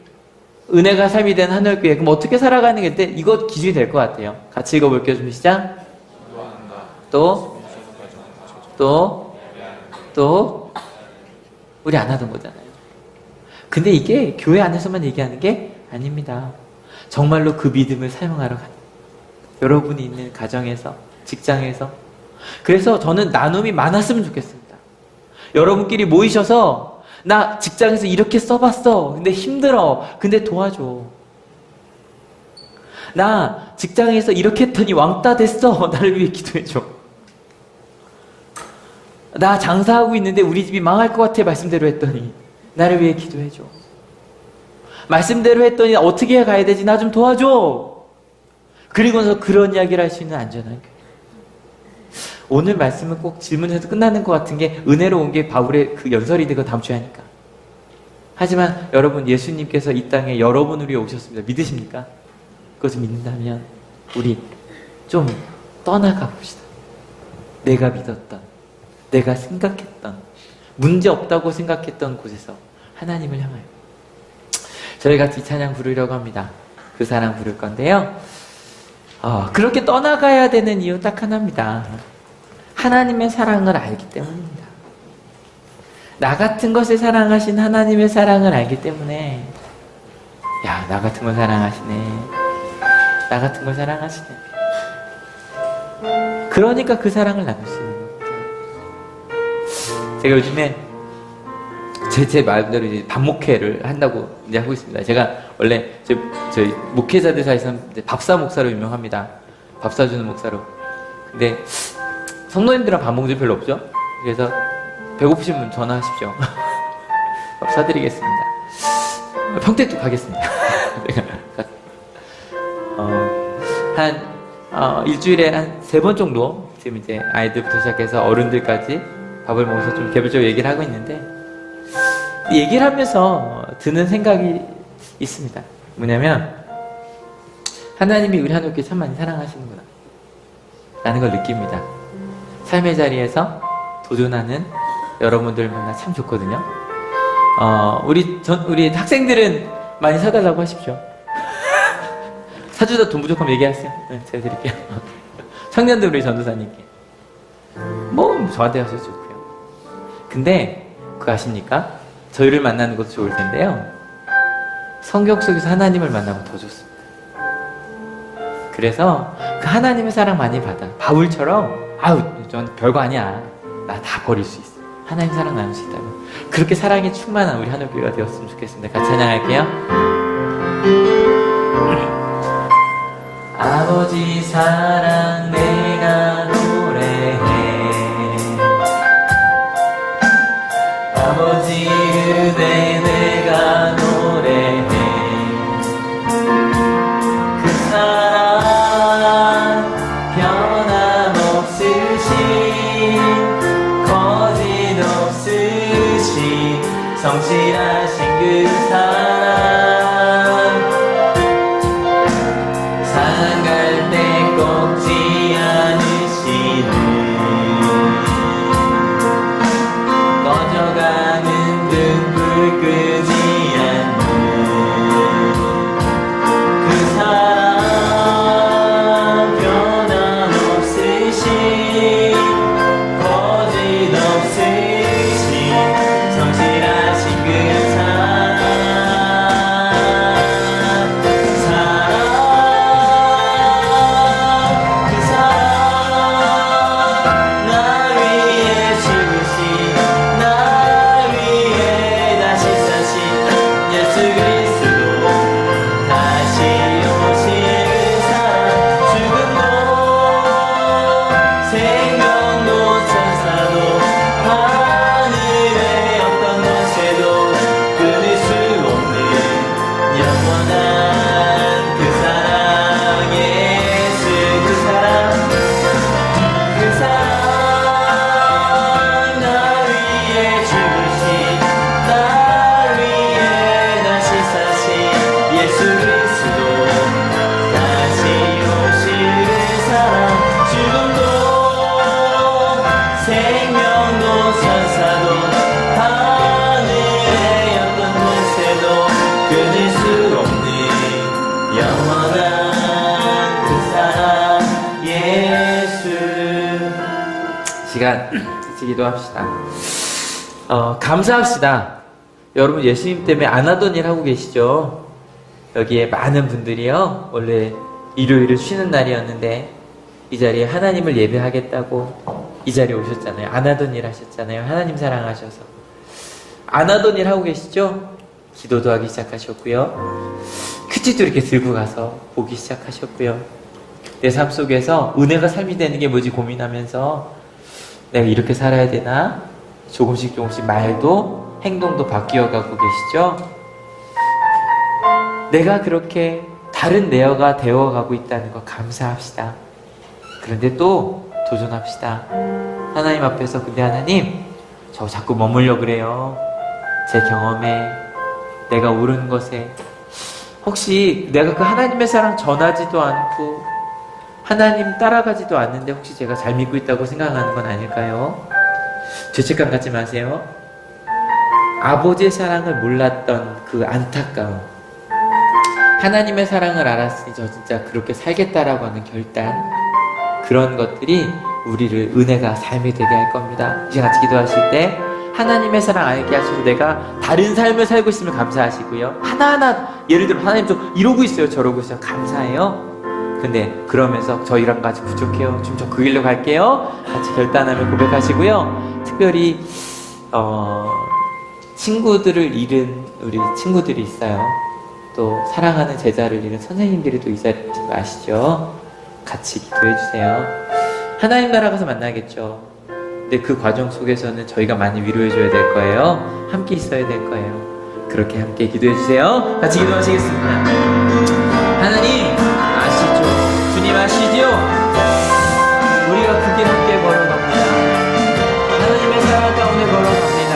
은혜가 삶이 된 한올교회, 그럼 어떻게 살아가는 게 이것 기준이 될 것 같아요. 같이 읽어볼게요. 좀 시작. 또 우리 안 하던 거잖아요. 근데 이게 교회 안에서만 얘기하는 게 아닙니다. 정말로 그 믿음을 사용하러 가는 여러분이 있는 가정에서, 직장에서. 그래서 저는 나눔이 많았으면 좋겠습니다. 여러분끼리 모이셔서 나 직장에서 이렇게 써봤어. 근데 힘들어. 근데 도와줘. 나 직장에서 이렇게 했더니 왕따 됐어. 나를 위해 기도해줘. 나 장사하고 있는데 우리 집이 망할 것 같아. 말씀대로 했더니 나를 위해 기도해줘. 말씀대로 했더니 어떻게 가야 되지? 나 좀 도와줘. 그리고서 그런 이야기를 할 수 있는 안전한 교회. 오늘 말씀은 꼭 질문해서 끝나는 것 같은 게 은혜로 온 게 바울의 그 연설인데 그거 다음 주에 하니까. 하지만 여러분, 예수님께서 이 땅에 여러분을 위해 오셨습니다. 믿으십니까? 그것을 믿는다면 우리 좀 떠나가 봅시다. 내가 믿었던, 내가 생각했던, 문제 없다고 생각했던 곳에서 하나님을 향하여 저희 같이 찬양 부르려고 합니다. 그 사랑 부를 건데요. 그렇게 떠나가야 되는 이유 딱 하나입니다. 하나님의 사랑을 알기 때문입니다. 나 같은 것을 사랑하신 하나님의 사랑을 알기 때문에, 야, 나 같은 걸 사랑하시네. 나 같은 걸 사랑하시네. 그러니까 그 사랑을 나눌 수 있는 겁니다. 제가 요즘에 제 말대로 이제 반목회를 한다고 이제 하고 있습니다. 제가 원래 저희 목회자들 사이에서 밥사 목사로 유명합니다. 밥 사주는 목사로. 근데 성도님들이랑 밥 먹는 줄 별로 없죠? 그래서 배고프신 분 전화하십시오. 밥 사드리겠습니다. 평택도 가겠습니다. 일주일에 한 3번 정도 지금 이제 아이들부터 시작해서 어른들까지 밥을 먹어서 좀 개별적으로 얘기를 하고 있는데, 얘기를 하면서 드는 생각이 있습니다. 뭐냐면, 하나님이 우리 한옥교회 참 많이 사랑하시는구나 라는 걸 느낍니다. 삶의 자리에서 도전하는 여러분들 만나 참 좋거든요. 우리 학생들은 많이 사달라고 하십시오. 사주다 돈 부족하면 얘기하세요. 네, 제가 드릴게요. 청년들 우리 전도사님께. 저한테 하셔도 좋고요. 근데 그거 아십니까? 저희를 만나는 것도 좋을 텐데요. 성경 속에서 하나님을 만나면 더 좋습니다. 그래서 그 하나님의 사랑 많이 받아. 바울처럼 전 별거 아니야. 나 다 버릴 수 있어. 하나님 사랑 나눌 수 있다면 그렇게 사랑에 충만한 우리 한옥교회가 되었으면 좋겠습니다. 같이 찬양할게요. 아버지 사랑 내가 노래해. 아버지 은혜 내가 노래해. 그 사랑 변함없으신 거짓 없으신 성실하신 그 사랑, 상할 때 꺾지 않으시는 꺼져가는 등불 끄지 않는 그 사랑, 변함없으신 거짓 없으신 성실하신 그 사랑, 시간 같이 기도합시다. 감사합시다. 여러분 예수님 때문에 안 하던 일 하고 계시죠? 여기에 많은 분들이요, 원래 일요일을 쉬는 날이었는데 이 자리에 하나님을 예배하겠다고 이 자리에 오셨잖아요. 안 하던 일 하셨잖아요. 하나님 사랑하셔서. 안 하던 일 하고 계시죠? 기도도 하기 시작하셨고요. 퀴즈도 이렇게 들고 가서 보기 시작하셨고요. 내 삶 속에서 은혜가 삶이 되는 게 뭐지 고민하면서 내가 이렇게 살아야 되나? 조금씩 말도 행동도 바뀌어가고 계시죠? 내가 그렇게 다른 내어가 되어가고 있다는 거 감사합시다. 그런데 또 도전합시다. 하나님 앞에서 근데 하나님 저 자꾸 머물려 그래요. 제 경험에 내가 옳은 것에 혹시 내가 그 하나님의 사랑 전하지도 않고 하나님 따라가지도 않는데 혹시 제가 잘 믿고 있다고 생각하는 건 아닐까요? 죄책감 갖지 마세요. 아버지의 사랑을 몰랐던 그 안타까움, 하나님의 사랑을 알았으니 저 진짜 그렇게 살겠다라고 하는 결단, 그런 것들이 우리를 은혜가 삶이 되게 할 겁니다. 이제 같이 기도하실 때 하나님의 사랑 알게 하셔서 내가 다른 삶을 살고 있으면 감사하시고요. 하나하나 예를 들어 하나님 좀 이러고 있어요, 저러고 있어요. 감사해요. 근데 그러면서 저희랑 같이 부족해요. 좀 저 그 길로 갈게요. 같이 결단하며 고백하시고요. 특별히 친구들을 잃은 우리 친구들이 있어요. 또 사랑하는 제자를 잃은 선생님들이 또 이 자리에 계신 거 아시죠? 같이 기도해 주세요. 하나님 나라 가서 만나겠죠. 근데 그 과정 속에서는 저희가 많이 위로해 줘야 될 거예요. 함께 있어야 될 거예요. 그렇게 함께 기도해 주세요. 같이 기도하시겠습니다. 하나님 아시죠? 주님 아시죠? 우리가 그 길 함께 걸어갑니다. 하나님의 사랑 가운데 걸어갑니다.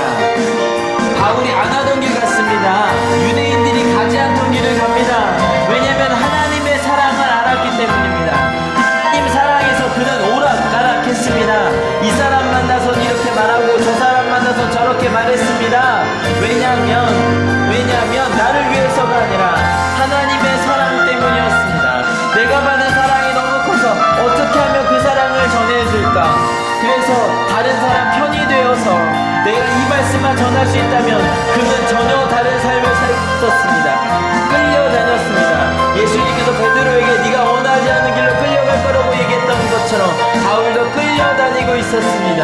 바울이 안 하던 길 같습니다. 유대인들이 가지 않던 길을 갑니다. 왜냐하면 하나님의 사랑을 알았기 때문입니다. 하나님 사랑에서 그는 오락가락했습니다. 이 사람 만나선 이렇게 말하고 저 사람 만나선 저렇게 말했습니다. 왜냐하면 나를 위해서가 아니라 하나님의 사랑 때문이었습니다. 내가 받은 사랑이 너무 커서 어떻게 하면 그 사랑을 전해줄까? 그래서 다른 사람 편이 되어서 내가 이 말씀만 전할 수 있다면 그는 전혀 다른 삶을 살았었습니다. 끌려다녔습니다. 예수님께서 베드로에게 네가 원하지 않는 길로 끌려갈 거라고 얘기했던 것처럼 바울도 끌려다니고 있었습니다.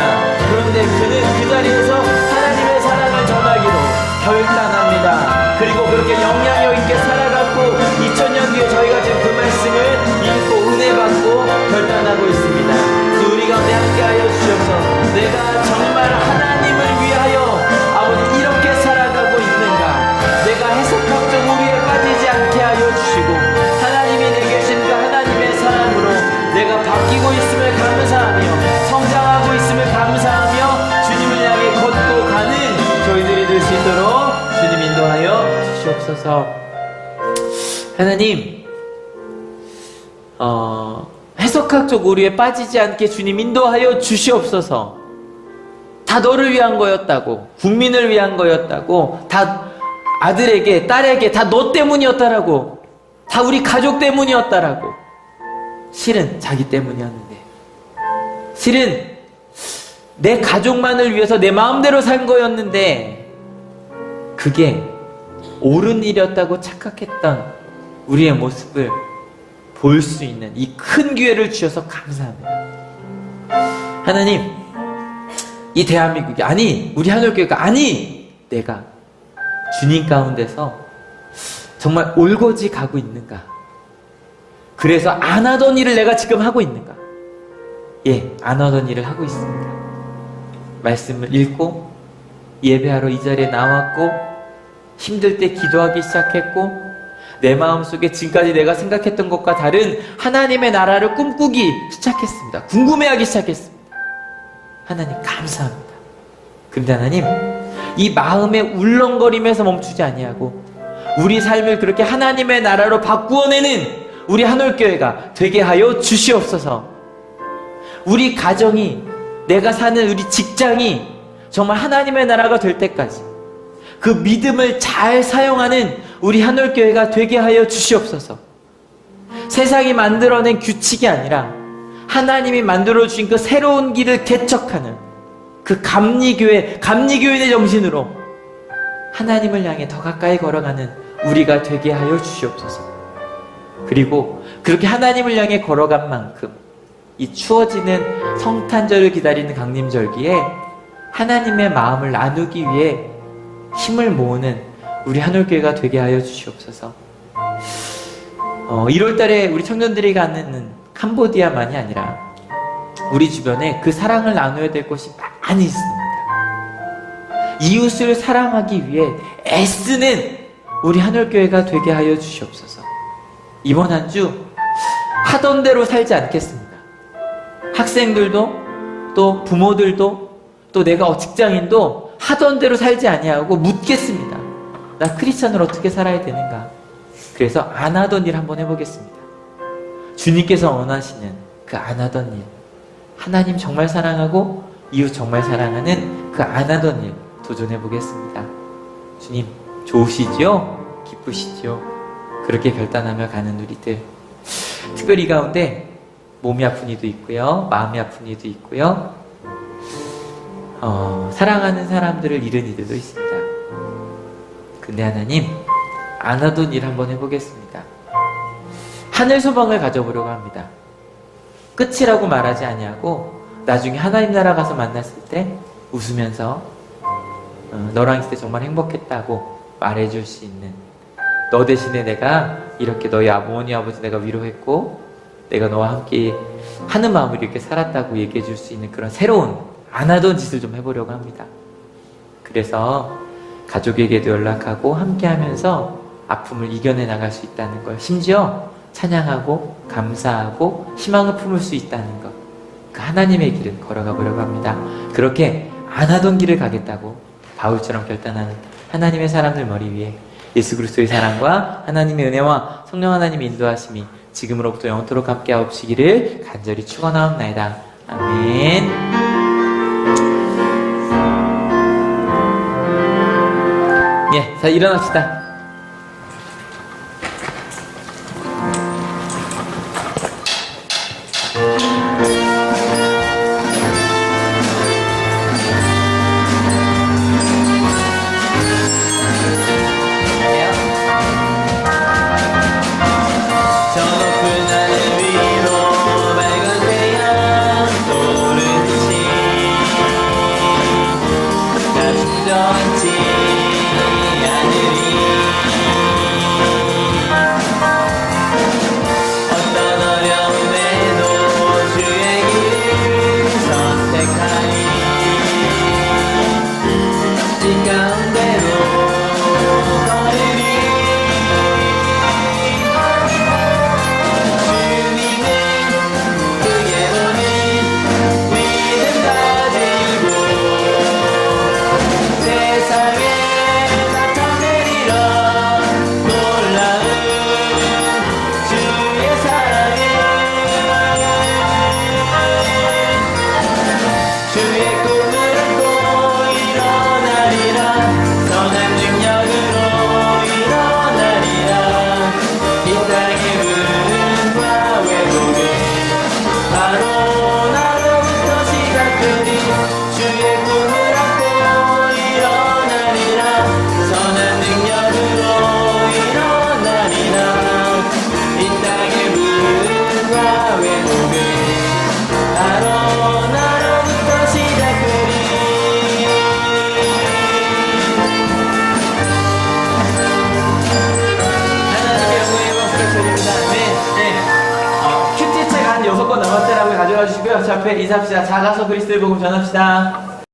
그런데 그는 그 자리에서 하나님의 사랑을 전하기로 결단합니다. 그리고 그렇게 영향력 있게 살아갔고 2000년 뒤에 저희가 지금 그 말씀을 읽고 은혜 받고 결단하고 있습니다. 우리 가운데 함께하여 주셔서 내가 정말 하나님을 위하여 아버지 이렇게 살아가고 있는가, 내가 해석학적 우리에 빠지지 않게 하여 주시고 하나님이 내게 주신 그 하나님의 사랑으로 내가 바뀌고 있음을 감사하며 성장하고 있음을 감사하며 주님을 향해 걷고 가는 저희들이 될 수 있도록 주님 인도하여 주시옵소서. 하나님 해석학적 오류에 빠지지 않게 주님 인도하여 주시옵소서. 다 너를 위한 거였다고, 국민을 위한 거였다고, 다 아들에게 딸에게 다 너 때문이었다라고, 다 우리 가족 때문이었다라고. 실은 자기 때문이었는데, 실은 내 가족만을 위해서 내 마음대로 산 거였는데 그게 옳은 일이었다고 착각했던 우리의 모습을 볼 수 있는 이 큰 기회를 주셔서 감사합니다. 하나님, 이 대한민국이, 아니 우리 하늘교회가, 아니 내가 주님 가운데서 정말 올거지 가고 있는가? 그래서 안 하던 일을 내가 지금 하고 있는가? 예, 안 하던 일을 하고 있습니다. 말씀을 읽고 예배하러 이 자리에 나왔고 힘들 때 기도하기 시작했고 내 마음속에 지금까지 내가 생각했던 것과 다른 하나님의 나라를 꿈꾸기 시작했습니다. 궁금해하기 시작했습니다. 하나님 감사합니다. 근데 하나님, 이 마음의 울렁거림에서 멈추지 아니하고 우리 삶을 그렇게 하나님의 나라로 바꾸어내는 우리 한올교회가 되게 하여 주시옵소서. 우리 가정이, 내가 사는 우리 직장이 정말 하나님의 나라가 될 때까지 그 믿음을 잘 사용하는 우리 한올교회가 되게 하여 주시옵소서. 세상이 만들어낸 규칙이 아니라 하나님이 만들어주신 그 새로운 길을 개척하는 그 감리교인의 정신으로 하나님을 향해 더 가까이 걸어가는 우리가 되게 하여 주시옵소서. 그리고 그렇게 하나님을 향해 걸어간 만큼 이 추워지는 성탄절을 기다리는 강림절기에 하나님의 마음을 나누기 위해 힘을 모으는 우리 한올교회가 되게 하여 주시옵소서. 1월달에 우리 청년들이 가는 캄보디아만이 아니라 우리 주변에 그 사랑을 나눠야 될 곳이 많이 있습니다. 이웃을 사랑하기 위해 애쓰는 우리 한올교회가 되게 하여 주시옵소서. 이번 한 주 하던 대로 살지 않겠습니다. 학생들도 또 부모들도 또 내가 직장인도 하던 대로 살지 아니하고 묻겠습니다. 나 크리스찬으로 어떻게 살아야 되는가? 그래서 안 하던 일 한번 해보겠습니다. 주님께서 원하시는 그 안 하던 일, 하나님 정말 사랑하고 이웃 정말 사랑하는 그 안 하던 일 도전해보겠습니다. 주님 좋으시지요? 기쁘시지요? 그렇게 결단하며 가는 우리들, 특별히 이 가운데 몸이 아픈 이도 있고요, 마음이 아픈 이도 있고요, 사랑하는 사람들을 잃은 이들도 있습니다. 근데 하나님, 안 하던 일 한번 해보겠습니다. 하늘 소망을 가져보려고 합니다. 끝이라고 말하지 아니하고 나중에 하나님 나라 가서 만났을 때 웃으면서 너랑 있을 때 정말 행복했다고 말해줄 수 있는, 너 대신에 내가 이렇게 너희 어머니 아버지 내가 위로했고 내가 너와 함께 하는 마음으로 이렇게 살았다고 얘기해 줄 수 있는 그런 새로운 안 하던 짓을 좀 해보려고 합니다. 그래서 가족에게도 연락하고 함께 하면서 아픔을 이겨내 나갈 수 있다는 걸, 심지어 찬양하고 감사하고 희망을 품을 수 있다는 것, 그 하나님의 길을 걸어가 보려고 합니다. 그렇게 안 하던 길을 가겠다고 바울처럼 결단하는 하나님의 사람들 머리 위에 예수 그리스도의 사랑과 하나님의 은혜와 성령 하나님의 인도하심이 지금으로부터 영원토록 함께 하옵시기를 간절히 축원하옵나이다. 아멘. 예, 자 일어납시다. 큐티체가 한 6권 남았다라고 가져가 주시고요. 저 앞에 인사합시다. 작아서 그리스도의 복음 전합시다.